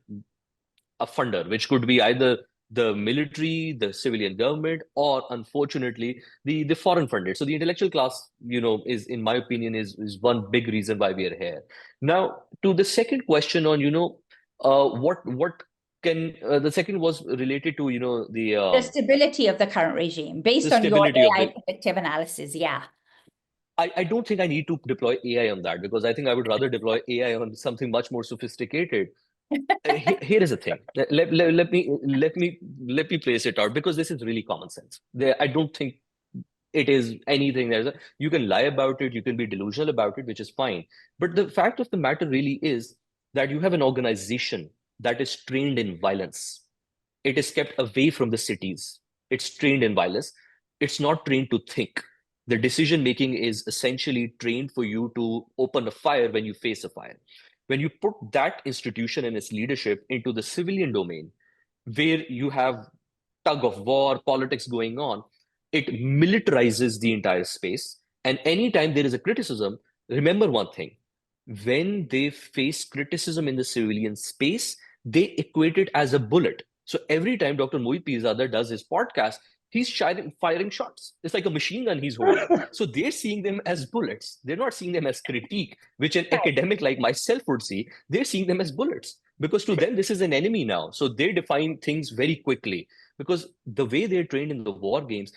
funder, which could be either the military, the civilian government, or unfortunately the foreign funded. So the intellectual class, is, in my opinion, is one big reason why we are here. Now, to the second question on, what can the second was related to, The stability of the current regime based the on your stability of AI the. predictive analysis. Yeah. I don't think I need to deploy AI on that because I think I would rather deploy AI on something much more sophisticated. Here is the thing. Let me place it out because this is really common sense. I don't think it is anything you can lie about it, you can be delusional about it, which is fine. But the fact of the matter really is that you have an organization that is trained in violence. It is kept away from the cities. It's trained in violence. It's not trained to think. The decision making is essentially trained for you to open a fire when you face a fire. When you put that institution and its leadership into the civilian domain, where you have tug of war, politics going on, it militarizes the entire space. And anytime there is a criticism, remember one thing: when they face criticism in the civilian space, they equate it as a bullet. So every time Dr. Moeed Pirzada does his podcast, he's firing shots. It's like a machine gun he's holding. So they're seeing them as bullets. They're not seeing them as critique, which an academic like myself would see. They're seeing them as bullets because to them, this is an enemy now. So they define things very quickly because the way they're trained in the war games,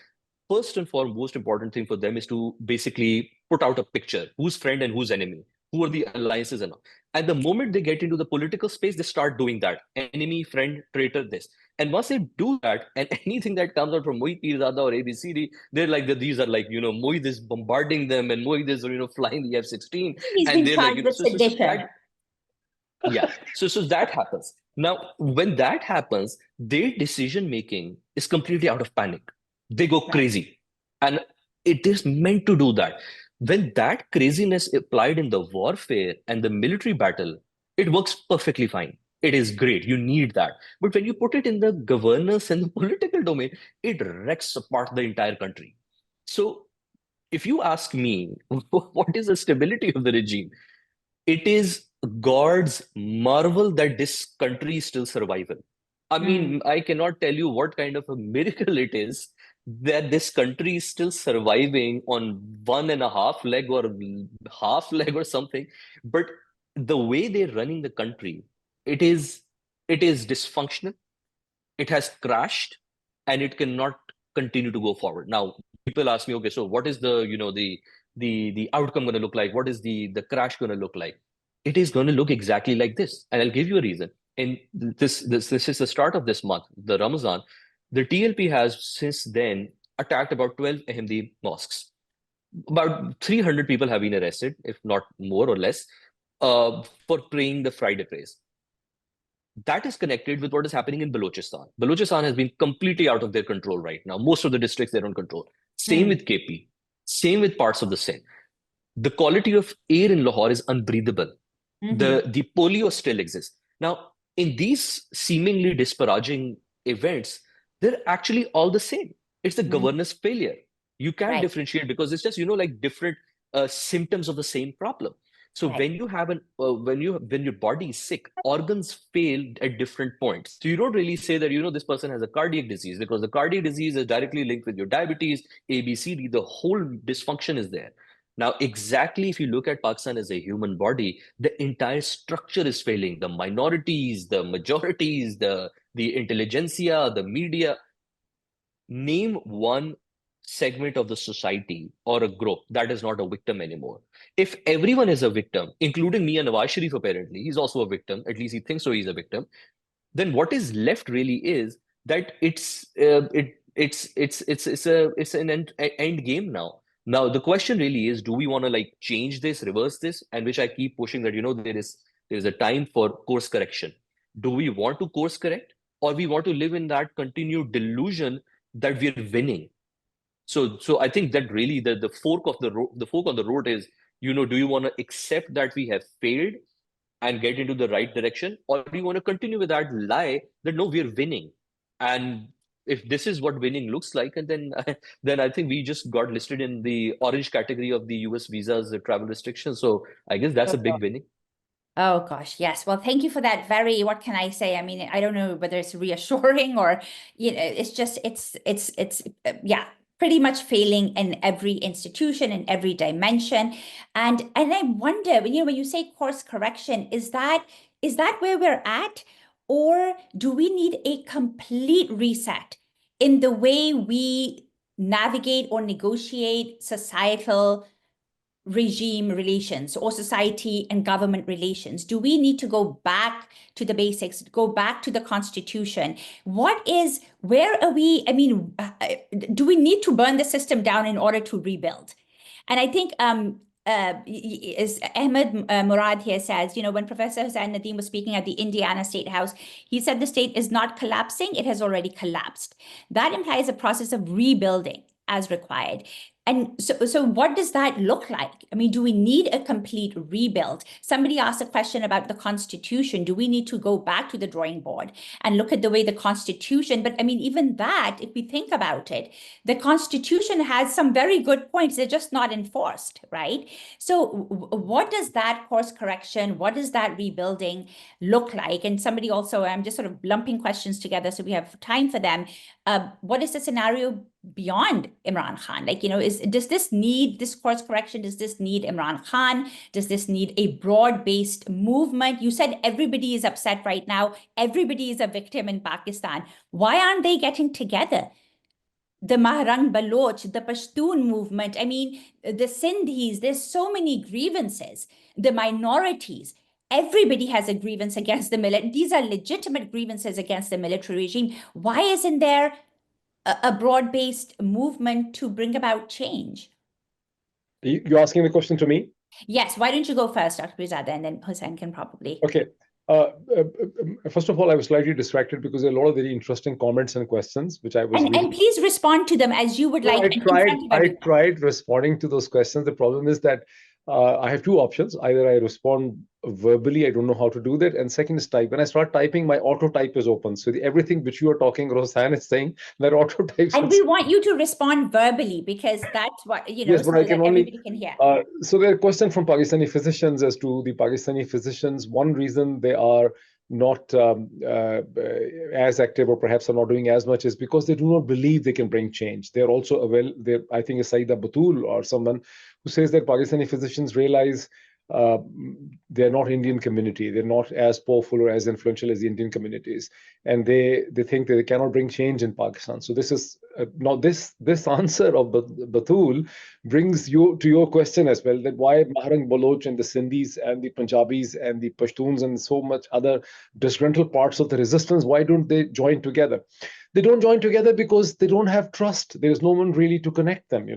first and foremost, most important thing for them is to basically put out a picture: who's friend and who's enemy, who are the alliances and all. At the moment they get into the political space, they start doing that: enemy, friend, traitor, this. And once they do that, and anything that comes out from Moeed Pirzada or ABCD, they're like, these are like, Moeed is bombarding them, and Moeed is, flying the F-16. He's And been they're like, charged with sedition. yeah. So that happens. Now, when that happens, their decision making is completely out of panic. They go crazy. And it is meant to do that. When that craziness applied in the warfare and the military battle, it works perfectly fine. It is great. You need that. But when you put it in the governance and the political domain, it wrecks apart the entire country. So if you ask me, what is the stability of the regime? It is God's marvel that this country is still surviving. I mean, I cannot tell you what kind of a miracle it is that this country is still surviving on one and a half leg or half leg or something. But the way they're running the country, it is it is dysfunctional. It has crashed, and it cannot continue to go forward. Now, people ask me, okay, so what is the the outcome going to look like? What is the crash going to look like? It is going to look exactly like this, and I'll give you a reason. And this is the start of this month, the Ramadan. The TLP has since then attacked about 12 Ahmadi mosques. About 300 people have been arrested, if not more or less, for praying the Friday prayers. That is connected with what is happening in Balochistan. Balochistan has been completely out of their control right now. Most of the districts they don't control. Same with KP. Same with parts of the Sindh. The quality of air in Lahore is unbreathable. The polio still exists. Now, in these seemingly disparaging events, they're actually all the same. It's the governance failure. You can't differentiate because it's just, like different symptoms of the same problem. So when you have when your body is sick, organs fail at different points. So you don't really say that, this person has a cardiac disease, because the cardiac disease is directly linked with your diabetes, A, B, C, D. The whole dysfunction is there. Now, exactly, if you look at Pakistan as a human body, the entire structure is failing. The minorities, the majorities, the intelligentsia, the media. Name one segment of the society or a group that is not a victim anymore. If everyone is a victim, including me and Nawaz Sharif, apparently, he's also a victim, at least he thinks so, he's a victim, then what is left really is that it's an end game now. Now the question really is, do we want to change this, reverse this? And which I keep pushing that there is a time for course correction. Do we want to course correct, or we want to live in that continued delusion that we're winning? So I think that really the fork on the road is, do you want to accept that we have failed and get into the right direction, or do you want to continue with that lie that no, we're winning? And if this is what winning looks like, and then I think we just got listed in the orange category of the US visas, the travel restrictions. So I guess that's a big winning. Oh gosh, yes. Well, thank you for that very, what can I say? I mean, I don't know whether it's reassuring or, it's just, yeah, pretty much failing in every institution, in every dimension. And I wonder, when you say course correction, is that where we're at? Or do we need a complete reset in the way we navigate or negotiate societal regime relations or society and government relations? Do we need to go back to the basics, go back to the Constitution? Where are we? I mean, do we need to burn the system down in order to rebuild? And I think as Ahmed Murad here says, when Professor Hussain Nadeem was speaking at the Indiana State House, he said the state is not collapsing, it has already collapsed. That implies a process of rebuilding as required. And so what does that look like? I mean, do we need a complete rebuild? Somebody asked a question about the Constitution. Do we need to go back to the drawing board and look at the way the Constitution, but I mean, even that, if we think about it, the Constitution has some very good points. They're just not enforced, right? So what does that course correction, what does that rebuilding look like? And somebody also, I'm just sort of lumping questions together so we have time for them. What is the scenario beyond Imran Khan? Does this course correction, does this need Imran Khan? Does this need a broad-based movement? You said everybody is upset right now. Everybody is a victim in Pakistan. Why aren't they getting together? The Mahrang Baloch, the Pashtun movement, I mean, the Sindhis, there's so many grievances. The minorities, everybody has a grievance against the military. These are legitimate grievances against the military regime. Why isn't there a broad-based movement to bring about change? You're asking the question to me? Yes. Why don't you go first, Dr. Pirzada, and then Hussain can probably. Okay. First of all, I was slightly distracted because there are a lot of very interesting comments and questions, which I was. And please respond to them as you would like. I tried responding to those questions. The problem is that I have two options. Either I respond verbally, I don't know how to do that. And second is type. When I start typing, my auto type is open. So everything which you are talking, Rosanne is saying, that auto types. And we want you to respond verbally because that's what, yes, but so I can only, everybody can hear. So there are questions from Pakistani physicians as to the Pakistani physicians. One reason they are not as active, or perhaps are not doing as much, is because they do not believe they can bring change. They're also I think it's Saida Batul or someone who says that Pakistani physicians realize uh, they're not Indian community. They're not as powerful or as influential as the Indian communities, and they think that they cannot bring change in Pakistan. So this is now this answer of Batul brings you to your question as well, that why Maharang Baloch and the Sindhis and the Punjabis and the Pashtuns and so much other disgruntled parts of the resistance, why don't they join together? They don't join together because they don't have trust. There's no one really to connect them.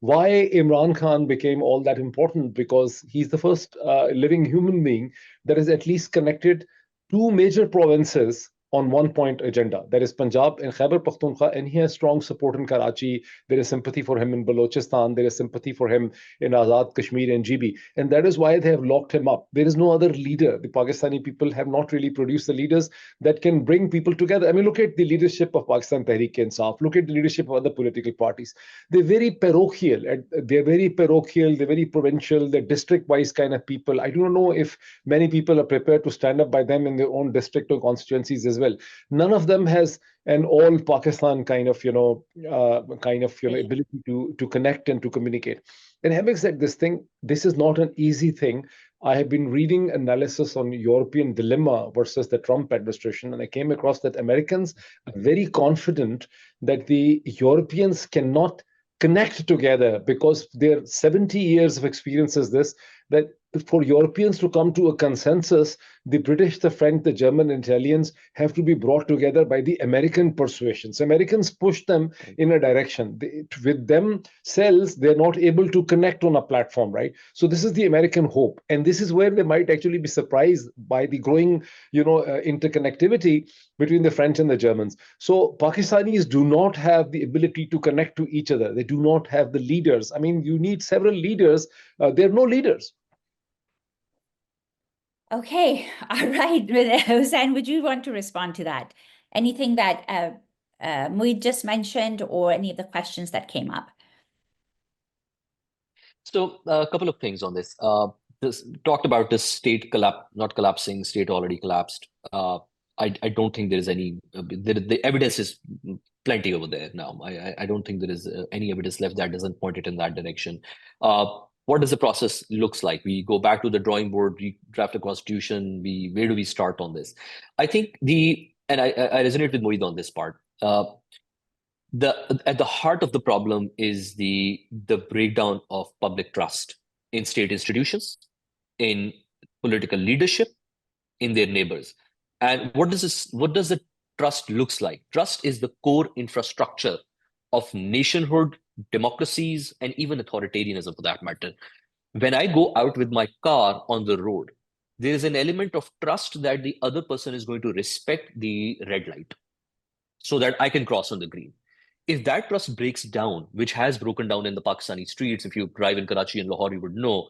Why Imran Khan became all that important? Because he's the first living human being that is at least connected two major provinces on one point agenda. That is Punjab and Khyber Pakhtunkhwa, and he has strong support in Karachi. There is sympathy for him in Balochistan. There is sympathy for him in Azad Kashmir and GB. And that is why they have locked him up. There is no other leader. The Pakistani people have not really produced the leaders that can bring people together. I mean, look at the leadership of Pakistan Tehreek-e-Insaf. Look at the leadership of other political parties. They're very parochial. They're very provincial. They're district-wise kind of people. I do not know if many people are prepared to stand up by them in their own district or constituencies as well. None of them has an all Pakistan kind of ability to connect and to communicate. And having said this is not an easy thing. I have been reading analysis on European dilemma versus the Trump administration, and I came across that Americans are very confident that the Europeans cannot connect together because their 70 years of experience is this, that for Europeans to come to a consensus, the British, the French, the German, and Italians have to be brought together by the American persuasion. So Americans push them in a direction. With themselves, they're not able to connect on a platform, right? So this is the American hope. And this is where they might actually be surprised by the growing, interconnectivity between the French and the Germans. So Pakistanis do not have the ability to connect to each other. They do not have the leaders. I mean, you need several leaders. There are no leaders. Okay, all right. Hussain, would you want to respond to that? Anything that Moeed just mentioned, or any of the questions that came up? So a couple of things on this. This talked about this state not collapsing, state already collapsed. I don't think there is any. The evidence is plenty over there now. I don't think there is any evidence left that doesn't point it in that direction. What does the process looks like? We go back to the drawing board, we draft a constitution. Where do we start on this? I think I resonate with Moeed on this part. At the heart of the problem is the breakdown of public trust in state institutions, in political leadership, in their neighbors. And what does the trust looks like? Trust is the core infrastructure of nationhood, democracies, and even authoritarianism for that matter. When I go out with my car on the road, there is an element of trust that the other person is going to respect the red light so that I can cross on the green. If that trust breaks down, which has broken down in the Pakistani streets, if you drive in Karachi and Lahore, you would know,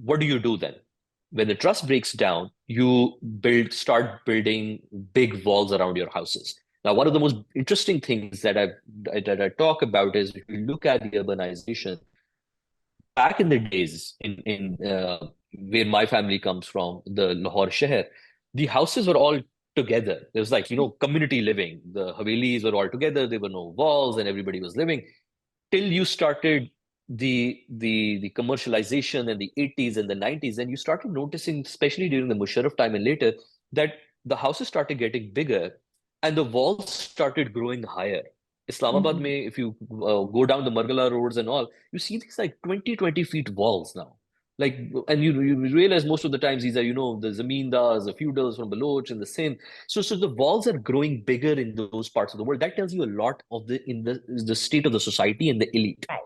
what do you do then? When the trust breaks down, you start building big walls around your houses. Now, one of the most interesting things that I talk about is if you look at the urbanization, back in the days in where my family comes from, the Lahore Sheher, the houses were all together. There was community living. The Havelis were all together. There were no walls and everybody was living till you started the commercialization in the 80s and the 90s, and you started noticing, especially during the Musharraf time and later, that the houses started getting bigger and the walls started growing higher. Islamabad, if you go down the Margala roads and all, you see these 20 feet walls now. And you realize most of the times these are, the zamindars, the feudals from Baloch and the Sindh. So the walls are growing bigger in those parts of the world. That tells you a lot of the state of the society and the elite. Right.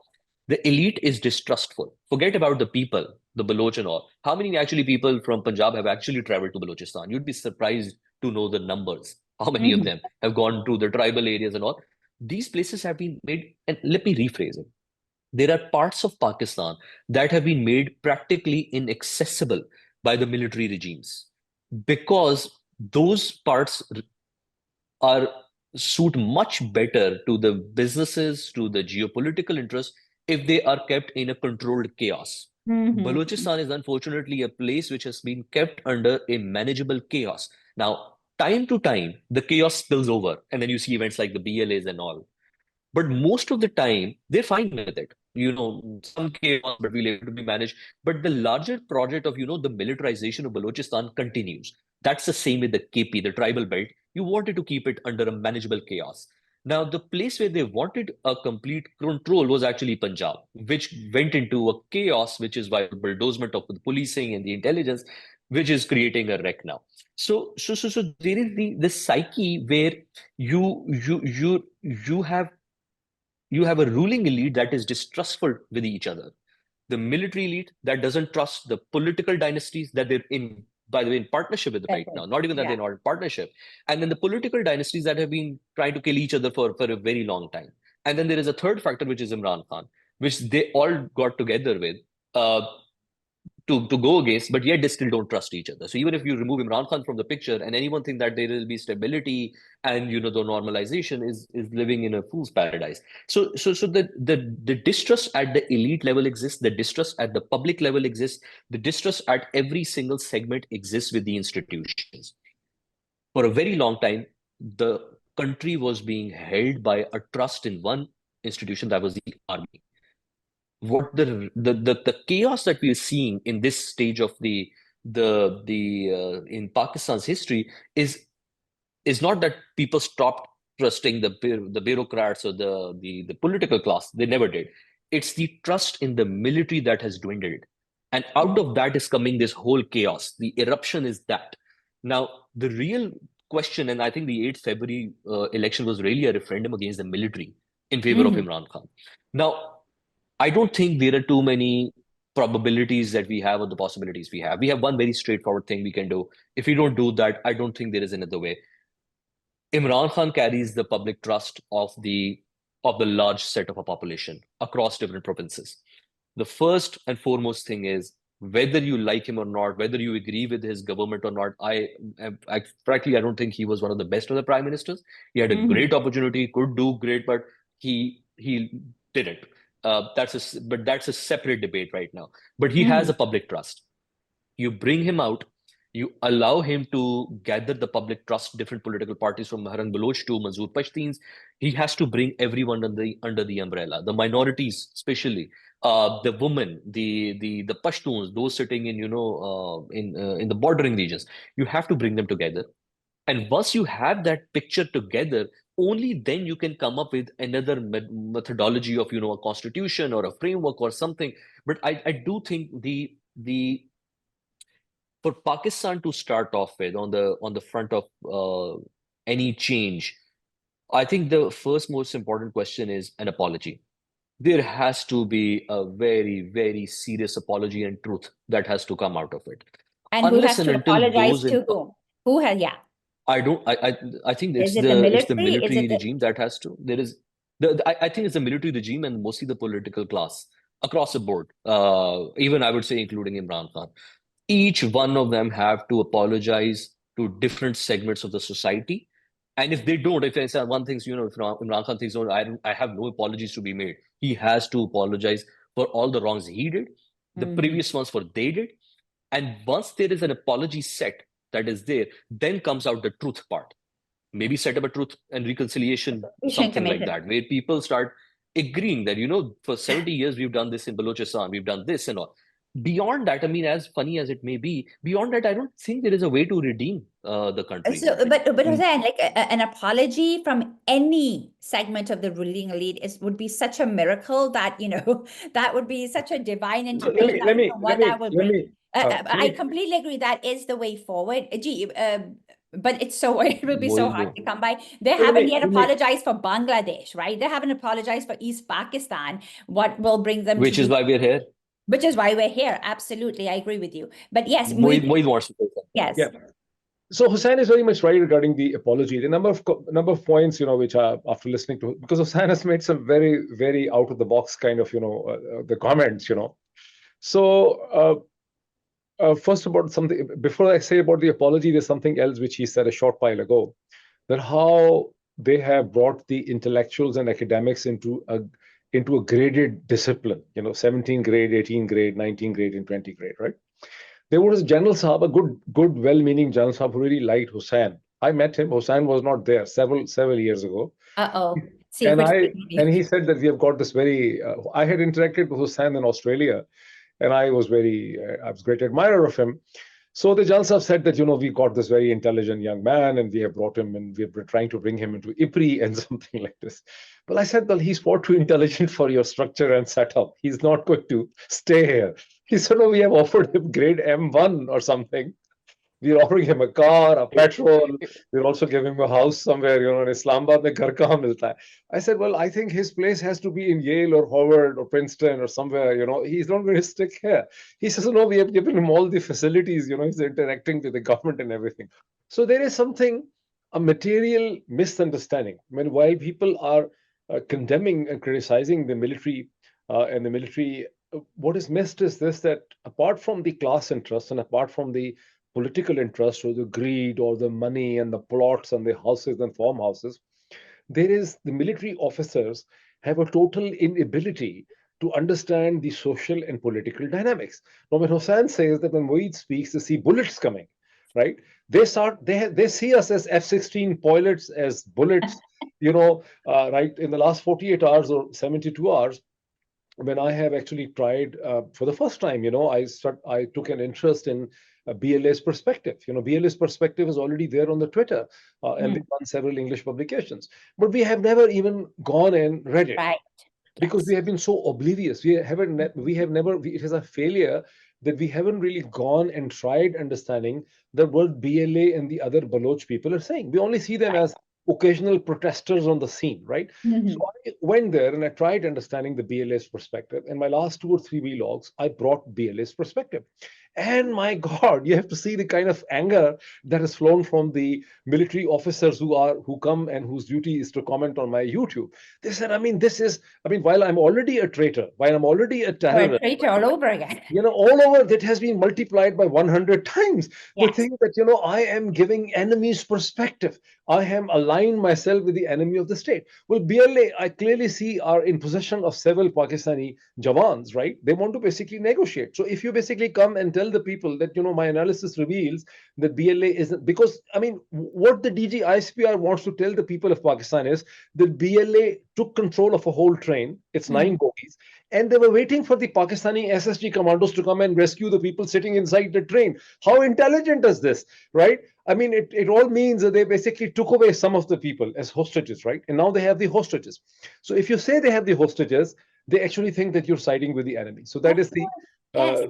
The elite is distrustful. Forget about the people, the Baloch and all. How many actually people from Punjab have actually traveled to Balochistan? You'd be surprised to know the numbers. How many of them have gone to the tribal areas and all? These places have been made, and let me rephrase it. There are parts of Pakistan that have been made practically inaccessible by the military regimes because those parts suit much better to the businesses, to the geopolitical interests, if they are kept in a controlled chaos. Balochistan is unfortunately a place which has been kept under a manageable chaos. Now, time to time, the chaos spills over, and then you see events like the BLAs and all. But most of the time, they're fine with it. Some chaos, but we'll able to be managed. But the larger project of, the militarization of Balochistan continues. That's the same with the KP, the tribal belt. You wanted to keep it under a manageable chaos. Now, the place where they wanted a complete control was actually Punjab, which went into a chaos, which is why the bulldozement of the policing and the intelligence, which is creating a wreck now. So there is the psyche where you you you you have you have a ruling elite that is distrustful with each other. The military elite that doesn't trust the political dynasties that they're in, by the way, in partnership with right now, not even that they're not in partnership. And then the political dynasties that have been trying to kill each other for a very long time. And then there is a third factor, which is Imran Khan, which they all got together with. To go against, but yet they still don't trust each other. So even if you remove Imran Khan from the picture and anyone think that there will be stability and the normalization is living in a fool's paradise. So the distrust at the elite level exists, the distrust at the public level exists, the distrust at every single segment exists with the institutions. For a very long time, the country was being held by a trust in one institution, that was the army. What the chaos that we are seeing in this stage of the in Pakistan's history is not that people stopped trusting the bureaucrats or the political class. They never did. It's the trust in the military that has dwindled, and out of that is coming this whole chaos. The eruption is that. Now the real question, and I think the 8th February election was really a referendum against the military in favor of Imran Khan. Now, I don't think there are too many probabilities that we have or the possibilities we have. We have one very straightforward thing we can do. If we don't do that, I don't think there is another way. Imran Khan carries the public trust of the large set of a population across different provinces. The first and foremost thing is whether you like him or not, whether you agree with his government or not. Frankly, I don't think he was one of the best of the prime ministers. He had a great opportunity, could do great, but he didn't. That's a separate debate right now. But he has a public trust. You bring him out, you allow him to gather the public trust, different political parties from Maharang Baloch to Manzoor Pashtuns. He has to bring everyone under the umbrella, the minorities, especially the women, the Pashtuns, those sitting in in the bordering regions. You have to bring them together. And once you have that picture together, only then you can come up with another methodology of a constitution or a framework or something. But I do think for Pakistan to start off with on the front of any change, I think the first most important question is an apology. There has to be a very, very serious apology and truth that has to come out of it. And who has to apologize to whom? Who has, yeah. I think it's the military regime that has to. I think it's the military regime and mostly the political class across the board. Even I would say including Imran Khan. Each one of them have to apologize to different segments of the society. And if they don't, if I say one thing, if Imran Khan thinks, I have no apologies to be made. He has to apologize for all the wrongs he did, the previous ones for they did. And once there is an apology set that is there, then comes out the truth part. Maybe set up a truth and reconciliation, something like that, where people start agreeing that, for 70 years, we've done this in Balochistan, we've done this and all. Beyond that, I mean, as funny as it may be, beyond that, I don't think there is a way to redeem the country. So, but Hussain, like an apology from any segment of the ruling elite would be such a miracle that, that would be such a divine intervention. I completely agree. That is the way forward. But it will be so hard to come by. They haven't yet apologized for Bangladesh, right? They haven't apologized for East Pakistan. What will bring them? Which is why we're here. Which is why we're here. Absolutely, I agree with you. But yes, Moeed wants to say something. Yes. Yeah. So Hussain is very much right regarding the apology. The number of points, which are after listening to, because Hussain has made some very, very out of the box kind of, the comments, So first about something, before I say about the apology, there's something else which he said a short while ago, that how they have brought the intellectuals and academics into into a graded discipline, 17 grade, 18 grade, 19 grade, and 20 grade, right? There was a General Sahab, a good, well-meaning General Sahab who really liked Hussain. I met him. Hussain was not there several years ago. Uh-oh. And Secret. he said that we have got this very. I had interacted with Hussain in Australia, and I was I was a great admirer of him. So the Jalsab said that, we got this very intelligent young man and we have brought him and we've been trying to bring him into IPRI and something like this. Well, I said, well, he's far too intelligent for your structure and setup. He's not going to stay here. He said, no, we have offered him grade M1 or something. We're offering him a car, a petrol. We're also giving him a house somewhere, in Islamabad. Mein ghar kahan milta hai? I said, well, I think his place has to be in Yale or Harvard or Princeton or somewhere. He's not going to stick here. He says, no, we have given him all the facilities. He's interacting with the government and everything. So there is a material misunderstanding. I mean, while people are condemning and criticizing the military and the military, what is missed is this: that apart from the class interest and apart from the political interest or the greed or the money and the plots and the houses and farmhouses, the military officers have a total inability to understand the social and political dynamics. Now, when Hussain says that when Moeed speaks, they see bullets coming, right? They see us as F-16 pilots, as bullets, right? In the last 48 hours or 72 hours, when I have actually tried for the first time, I took an interest in BLA's perspective. BLA's perspective is already there on the Twitter, and they've done several English publications. But we have never even gone and read it, Right. because we have been so oblivious. It is a failure that we haven't really gone and tried understanding the what BLA and the other Baloch people are saying. We only see them as occasional protesters on the scene, right? So I went there and I tried understanding the BLA's perspective. In my last 2 or 3 vlogs, I brought BLA's perspective. And my God, you have to see the kind of anger that has flown from the military officers who come and whose duty is to comment on my YouTube. They said, while I'm already a traitor, while I'm already a terrorist, We're a traitor all over again. all over, that has been multiplied by 100 times. Yes. The thing that, I am giving enemy's perspective. I am aligned myself with the enemy of the state. Well, BLA, I clearly see, are in possession of several Pakistani Jawans, right? They want to basically negotiate. So if you basically come and tell the people that, my analysis reveals that BLA isn't, because, what the DG ISPR wants to tell the people of Pakistan is that BLA took control of a whole train. It's 9 bogies. And they were waiting for the Pakistani SSG commandos to come and rescue the people sitting inside the train. How intelligent is this, right? It all means that they basically took away some of the people as hostages, right? And now they have the hostages. So if you say they have the hostages, they actually think that you're siding with the enemy. So that is the... Yes.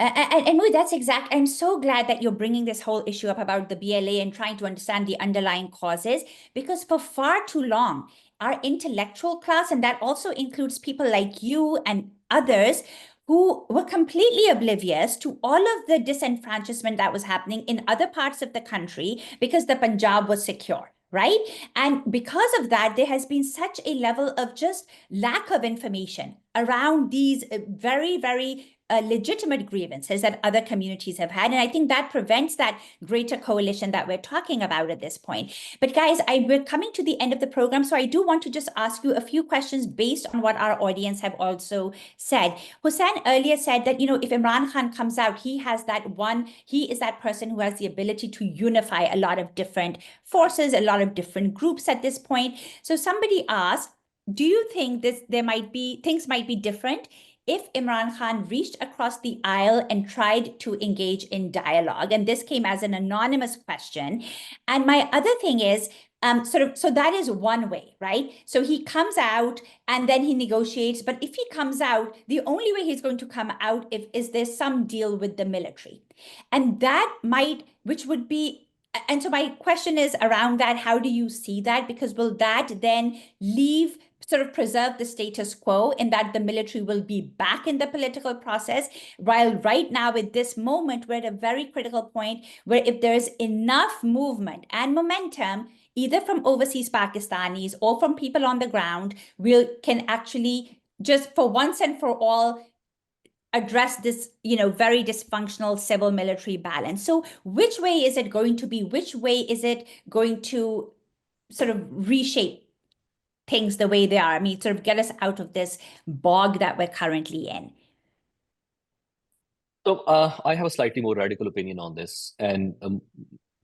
And Moeed, that's exact. I'm so glad that you're bringing this whole issue up about the BLA and trying to understand the underlying causes, because for far too long, our intellectual class, and that also includes people like you and others, who were completely oblivious to all of the disenfranchisement that was happening in other parts of the country because the Punjab was secure. Right? And because of that, there has been such a level of just lack of information around these very, very legitimate grievances that other communities have had. And I think that prevents that greater coalition that we're talking about at this point. But guys, we're coming to the end of the program. So I do want to just ask you a few questions based on what our audience have also said. Hussain earlier said that, if Imran Khan comes out, he is that person who has the ability to unify a lot of different forces, a lot of different groups at this point. So somebody asked, do you think things might be different if Imran Khan reached across the aisle and tried to engage in dialogue? And this came as an anonymous question. And my other thing is, so that is one way, right? So he comes out and then he negotiates. But if he comes out, the only way he's going to come out is there's some deal with the military. And and so my question is around that, how do you see that? Because will that then preserve the status quo in that the military will be back in the political process, while right now at this moment, we're at a very critical point where if there's enough movement and momentum, either from overseas Pakistanis or from people on the ground, we can actually just for once and for all address this, very dysfunctional civil military balance. So which way is it going to be? Which way is it going to sort of reshape? things the way they are? I mean, sort of get us out of this bog that we're currently in. So I have a slightly more radical opinion on this, and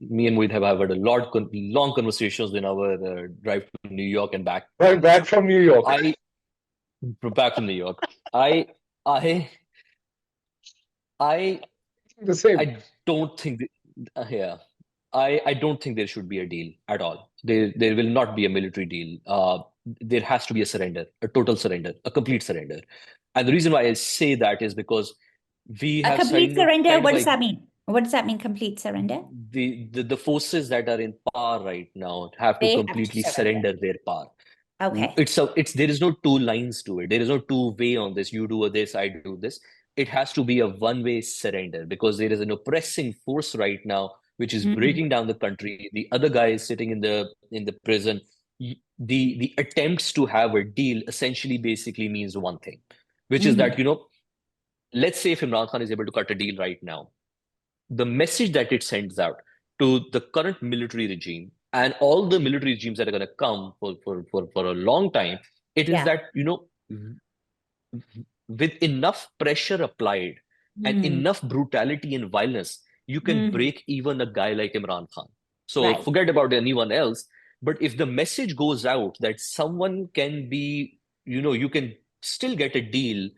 me and Moeed have had a long conversations in our drive to New York and back. Right back from New York. Back from New York. I The same. I don't think yeah. I don't think there should be a deal at all. There will not be a military deal. There has to be a surrender, a total surrender, a complete surrender. And the reason why I say that is because we A have complete surrender, kind of what does like that mean? What does that mean, complete surrender? the forces that are in power right now have to They have to completely surrender. surrender their power. Okay. It's there is no two lines to it. There is no two way on this. You do this, I do this. It has to be a one-way surrender because there is an oppressing force right now which is breaking down the country. The other guy is sitting in the prison. The attempts to have a deal essentially basically means one thing, which is that, let's say if Imran Khan is able to cut a deal right now, the message that it sends out to the current military regime and all the military regimes that are going to come for a long time, it is that, with enough pressure applied and enough brutality and violence, you can break even a guy like Imran Khan. So Right. forget about anyone else. But if the message goes out that someone can be, you can still get a deal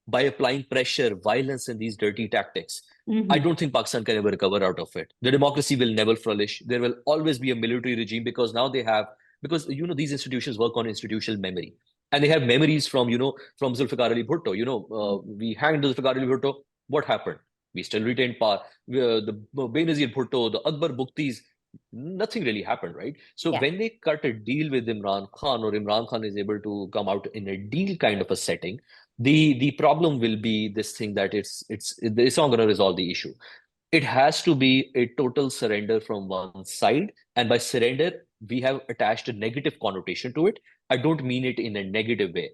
by applying pressure, violence, and these dirty tactics, I don't think Pakistan can ever recover out of it. The democracy will never flourish. There will always be a military regime because now they have, because these institutions work on institutional memory. And they have memories from, from Zulfikar Ali Bhutto. We hanged Zulfikar Ali Bhutto. What happened? We still retained power. The Benazir Bhutto, the Akbar Buktis, nothing really happened, right? So when they cut a deal with Imran Khan, or Imran Khan is able to come out in a deal kind of a setting, the problem will be this thing that it's not going to resolve the issue. It has to be a total surrender from one side, and by surrender we have attached a negative connotation to it. I don't mean it in a negative way.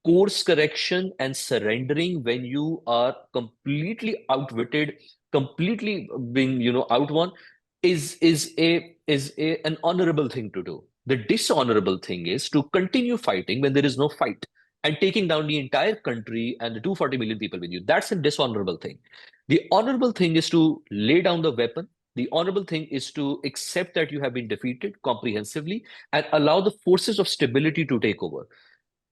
Course correction and surrendering when you are completely outwitted, completely being outwon, is an honorable thing to do. The dishonorable thing is to continue fighting when there is no fight and taking down the entire country and the 240 million people with you. That's a dishonorable thing. The honorable thing is to lay down the weapon. The honorable thing is to accept that you have been defeated comprehensively and allow the forces of stability to take over.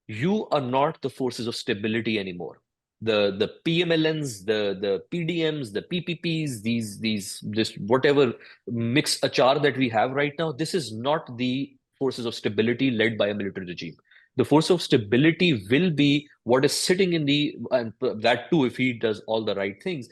You are not the forces of stability anymore. The PMLNs, the PDMs, the PPPs, this whatever mix achar that we have right now, this is not the forces of stability led by a military regime. The force of stability will be what is sitting in and that too, if he does all the right things,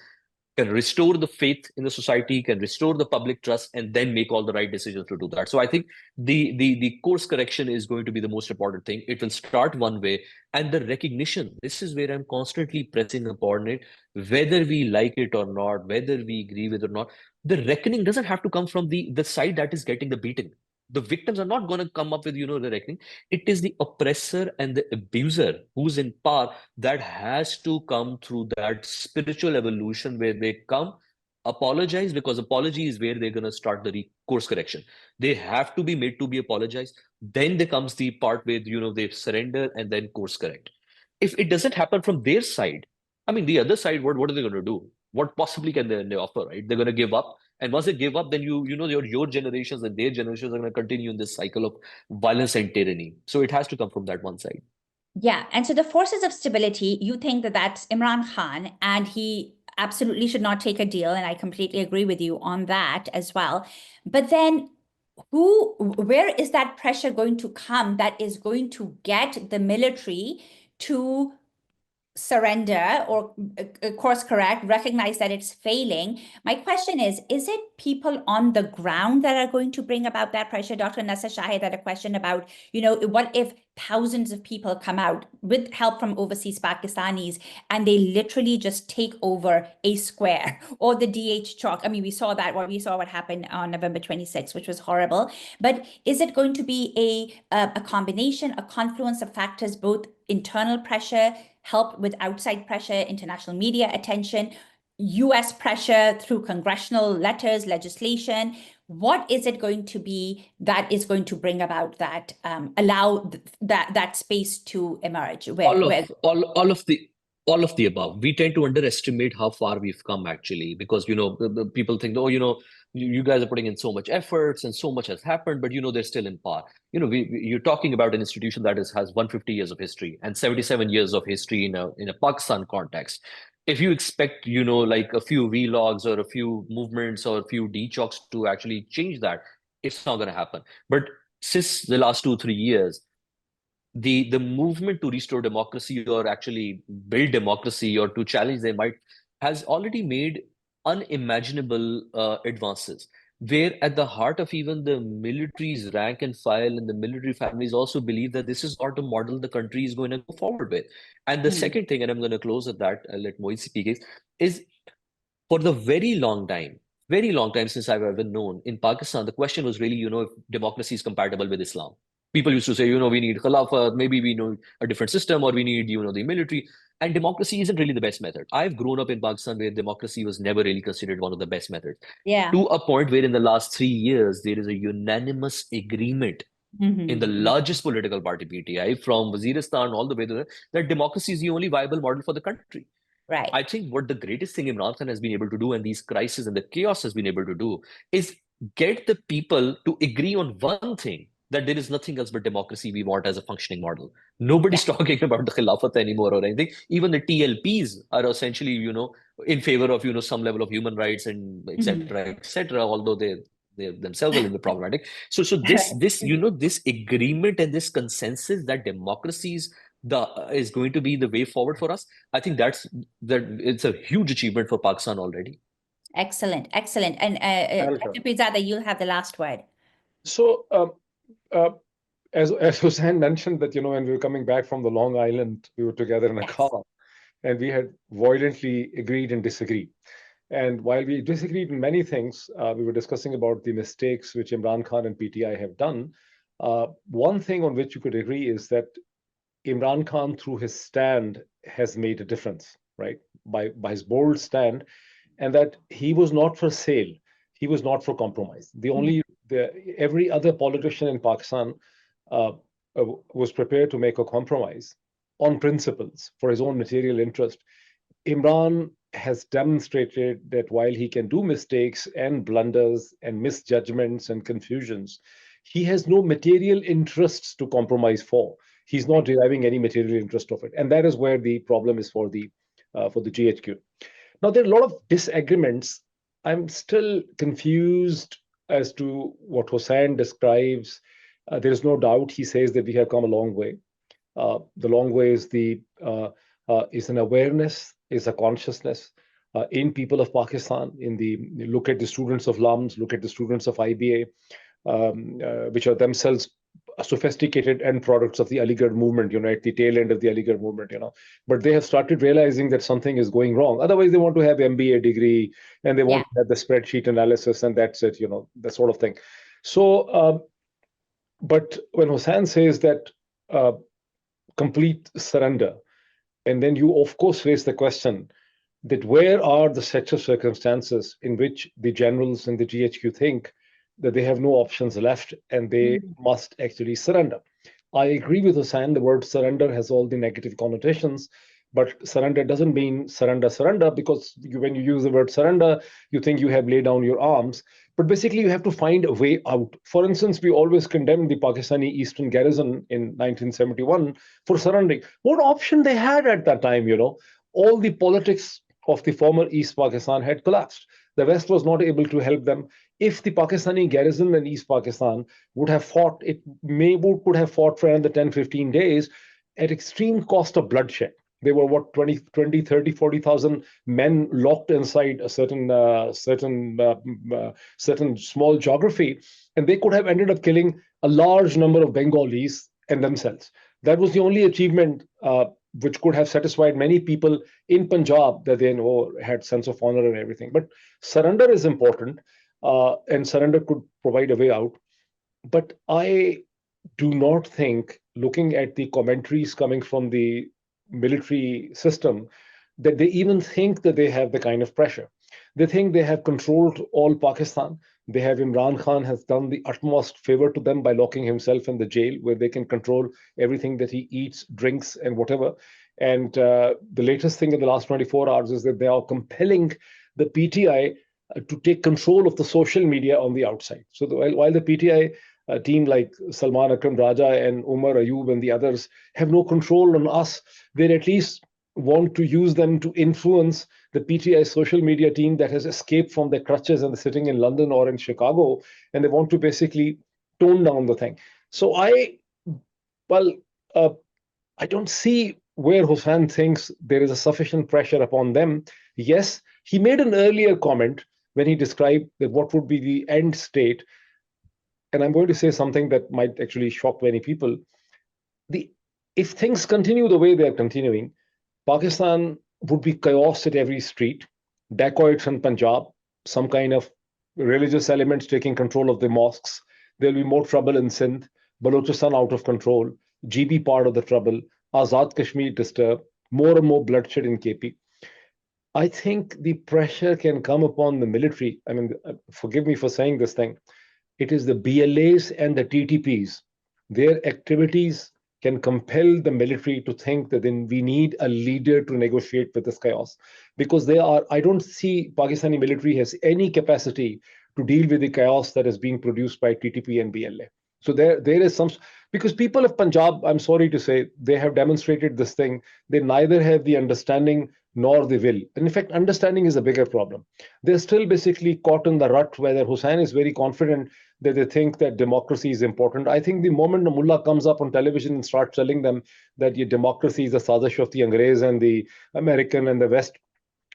can restore the faith in the society, can restore the public trust, and then make all the right decisions to do that. So I think the course correction is going to be the most important thing. It will start one way, and the recognition. This is where I'm constantly pressing upon it, whether we like it or not, whether we agree with it or not. The reckoning doesn't have to come from the side that is getting the beating. The victims are not going to come up with the reckoning. It is the oppressor and the abuser who's in power that has to come through that spiritual evolution where they come, apologize, because apology is where they're going to start the course correction. They have to be made to be apologized. Then there comes the part where they surrender and then course correct. If it doesn't happen from their side, I mean, the other side, what are they going to do? What possibly can they offer, right? They're going to give up. And once they give up, then your generations and their generations are going to continue in this cycle of violence and tyranny. So it has to come from that one side. Yeah. And so the forces of stability, you think that that's Imran Khan, and he absolutely should not take a deal. And I completely agree with you on that as well. But then where is that pressure going to come that is going to get the military to surrender or course correct, recognize that it's failing? My question is it people on the ground that are going to bring about that pressure? Dr. Nasser Shahid had a question about, what if thousands of people come out with help from overseas Pakistanis and they literally just take over a square or the DH chalk? I mean, we saw what happened on November 26th, which was horrible. But is it going to be a combination, a confluence of factors, both internal pressure, help with outside pressure, international media attention? US pressure through congressional letters, legislation? What is it going to be that is going to bring about that, allow that space to emerge? All of the above. We tend to underestimate how far we've come actually, because the people think, oh, you guys are putting in so much efforts and so much has happened, but they're still in power. You're talking about an institution that has 150 years of history and 77 years of history in a Pakistan context. If you expect like a few vlogs or a few movements or a few DCHOCs to actually change that, it's not going to happen. But since the last 2-3 years, the movement to restore democracy or actually build democracy or to challenge their might has already made unimaginable advances, where at the heart of even the military's rank and file and the military families also believe that this is not a model the country is going to go forward with. And the second thing, and I'm going to close at that, I'll let Moeed speak, is for the very long time since I've ever known in Pakistan, the question was really, if democracy is compatible with Islam. People used to say, we need Khilafat, maybe we need a different system, or we need, the military. And democracy isn't really the best method. I've grown up in Pakistan where democracy was never really considered one of the best methods. Yeah. To a point where in the last 3 years, there is a unanimous agreement in the largest political party, PTI, from Waziristan all the way to that democracy is the only viable model for the country. Right. I think what the greatest thing Imran Khan has been able to do, and these crises and the chaos has been able to do, is get the people to agree on one thing, that there is nothing else but democracy we want as a functioning model. Nobody's talking about the Khilafat anymore or anything. Even the TLPs are essentially, in favor of, some level of human rights and et cetera, although they themselves are a little bit problematic. So this this agreement and this consensus that democracies is going to be the way forward for us. I think that it's a huge achievement for Pakistan already. Excellent. And Dr. Pirzada, you'll have the last word. So as Hussain mentioned that, when we were coming back from the Long Island, we were together in a car and we had violently agreed and disagreed. And while we disagreed in many things, we were discussing about the mistakes which Imran Khan and PTI have done. One thing on which you could agree is that Imran Khan, through his stand, has made a difference, right? By his bold stand, and that he was not for sale. He was not for compromise. Every other politician in Pakistan was prepared to make a compromise on principles for his own material interest. Imran has demonstrated that while he can do mistakes and blunders and misjudgments and confusions, he has no material interests to compromise for. He's not deriving any material interest of it. And that is where the problem is for the GHQ. Now, there are a lot of disagreements. I'm still confused as to what Hussain describes. There is no doubt he says that we have come a long way. The long way is an awareness, is a consciousness in people of Pakistan. Look at the students of LUMS, look at the students of IBA, which are themselves sophisticated end products of the Aligarh movement, at the tail end of the Aligarh movement, But they have started realizing that something is going wrong. Otherwise, they want to have MBA degree and they want to have the spreadsheet analysis and that's it, that sort of thing. So, but when Hussain says that complete surrender, and then you, of course, raise the question that where are the sets of circumstances in which the generals and the GHQ think that they have no options left and they must actually surrender. I agree with Hussain, the word surrender has all the negative connotations, but surrender doesn't mean surrender, because when you use the word surrender, you think you have laid down your arms. But basically, you have to find a way out. For instance, we always condemned the Pakistani Eastern Garrison in 1971 for surrendering. What option they had at that time, All the politics of the former East Pakistan had collapsed. The West was not able to help them. If the Pakistani garrison in East Pakistan would have fought, could have fought for another 10, 15 days at extreme cost of bloodshed. They were 20, 30, 40,000 men locked inside a certain small geography, and they could have ended up killing a large number of Bengalis and themselves. That was the only achievement which could have satisfied many people in Punjab that they had sense of honor and everything. But surrender is important, and surrender could provide a way out. But I do not think, looking at the commentaries coming from the military system, that they even think that they have the kind of pressure. They think they have controlled all Pakistan. They have Imran Khan has done the utmost favor to them by locking himself in the jail, where they can control everything that he eats, drinks, and whatever. And the latest thing in the last 24 hours is that they are compelling the PTI to take control of the social media on the outside. So while the PTI team like Salman Akram Raja and Umar Ayub and the others have no control on us, they at least want to use them to influence the PTI social media team that has escaped from their crutches and sitting in London or in Chicago, and they want to basically tone down the thing. So well, uh, I don't see where Hussain thinks there is a sufficient pressure upon them. Yes, he made an earlier comment when he described that what would be the end state, and I'm going to say something that might actually shock many people. If things continue the way they're continuing, Pakistan would be chaos at every street, dacoits in Punjab, some kind of religious elements taking control of the mosques. There'll be more trouble in Sindh, Balochistan out of control, GB part of the trouble, Azad Kashmir disturbed, more and more bloodshed in KP. I think the pressure can come upon the military. I mean, forgive me for saying this thing. It is the BLAs and the TTPs. Their activities can compel the military to think that then we need a leader to negotiate with this chaos. Because I don't see Pakistani military has any capacity to deal with the chaos that is being produced by TTP and BLA. So there is some, because people of Punjab, I'm sorry to say, they have demonstrated this thing. They neither have the understanding nor the will. And in fact, understanding is a bigger problem. They're still basically caught in the rut, whether Hussain is very confident that they think that democracy is important. I think the moment the mullah comes up on television and starts telling them that your democracy is the sazish of the Angrez and the American and the West,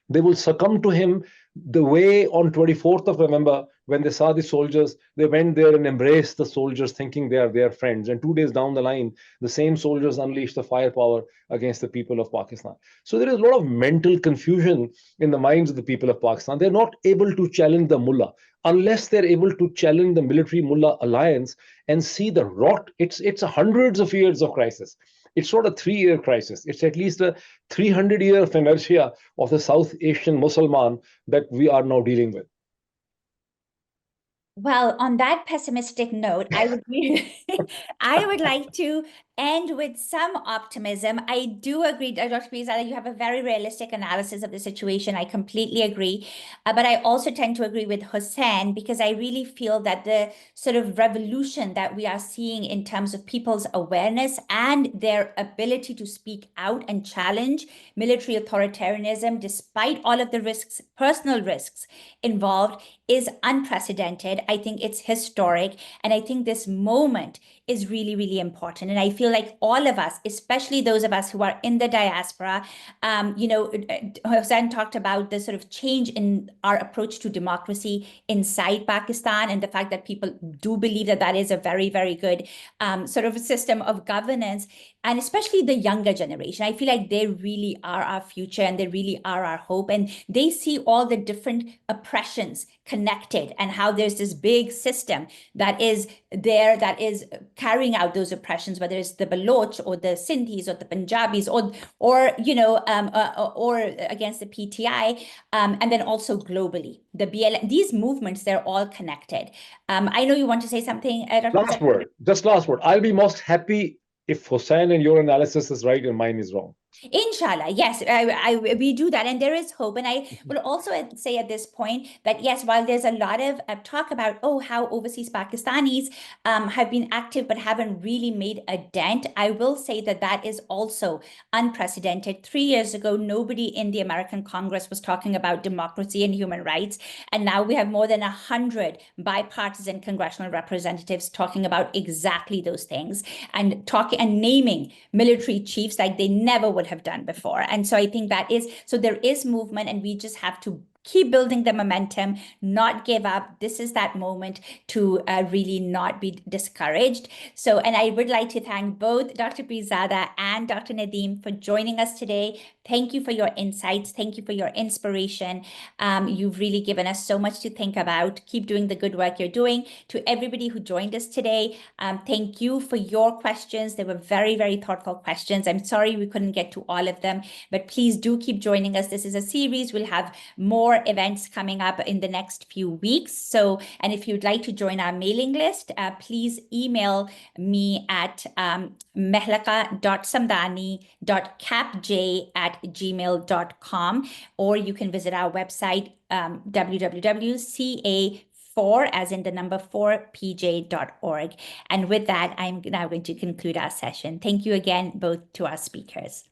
they will succumb to him the way on 24th of November, when they saw the soldiers, they went there and embraced the soldiers thinking they are their friends. And 2 days down the line, the same soldiers unleashed the firepower against the people of Pakistan. So there is a lot of mental confusion in the minds of the people of Pakistan. They're not able to challenge the mullah unless they're able to challenge the military mullah alliance and see the rot. It's hundreds of years of crisis. It's not a 3-year crisis. It's at least a 300-year of inertia of the South Asian Musliman that we are now dealing with. Well, on that pessimistic note, I would like to end with some optimism. I do agree, Dr. Pirzada, you have a very realistic analysis of the situation. I completely agree. But I also tend to agree with Hussain, because I really feel that the sort of revolution that we are seeing in terms of people's awareness and their ability to speak out and challenge military authoritarianism, despite all of the risks, personal risks involved, is unprecedented. I think it's historic. And I think this moment is really, really important. And I feel like all of us, especially those of us who are in the diaspora, Hussain talked about the sort of change in our approach to democracy inside Pakistan, and the fact that people do believe that that is a very, very good sort of system of governance. And especially the younger generation, I feel like they really are our future and they really are our hope. And they see all the different oppressions connected, and how there's this big system that is there that is carrying out those oppressions, whether it's the Baloch or the Sindhis or the Punjabis or against the PTI, and then also globally the BLM. These movements, they're all connected. I know you want to say something, Dr. Last word, just last word. I'll be most happy if Hussain and your analysis is right and mine is wrong. Inshallah, yes, we do that, and there is hope. And I will also say at this point that yes, while there's a lot of talk about how overseas Pakistanis have been active but haven't really made a dent, I will say that that is also unprecedented. 3 years ago, nobody in the American Congress was talking about democracy and human rights, and now we have more than 100 bipartisan congressional representatives talking about exactly those things, and naming military chiefs like they never would have done before. And so I think that is, so there is movement, and we just have to keep building the momentum, not give up. This is that moment to really not be discouraged. So, and I would like to thank both Dr. Pirzada and Dr. Nadeem for joining us today. Thank you for your insights. Thank you for your inspiration. You've really given us so much to think about. Keep doing the good work you're doing. To everybody who joined us today, thank you for your questions. They were very, very thoughtful questions. I'm sorry we couldn't get to all of them, but please do keep joining us. This is a series. We'll have more events coming up in the next few weeks. So, and if you'd like to join our mailing list, please email me at mehlaqa.samdani.capj@gmail.com, or you can visit our website, www.ca4, as in the number 4pj.org. And with that, I'm now going to conclude our session. Thank you again, both to our speakers.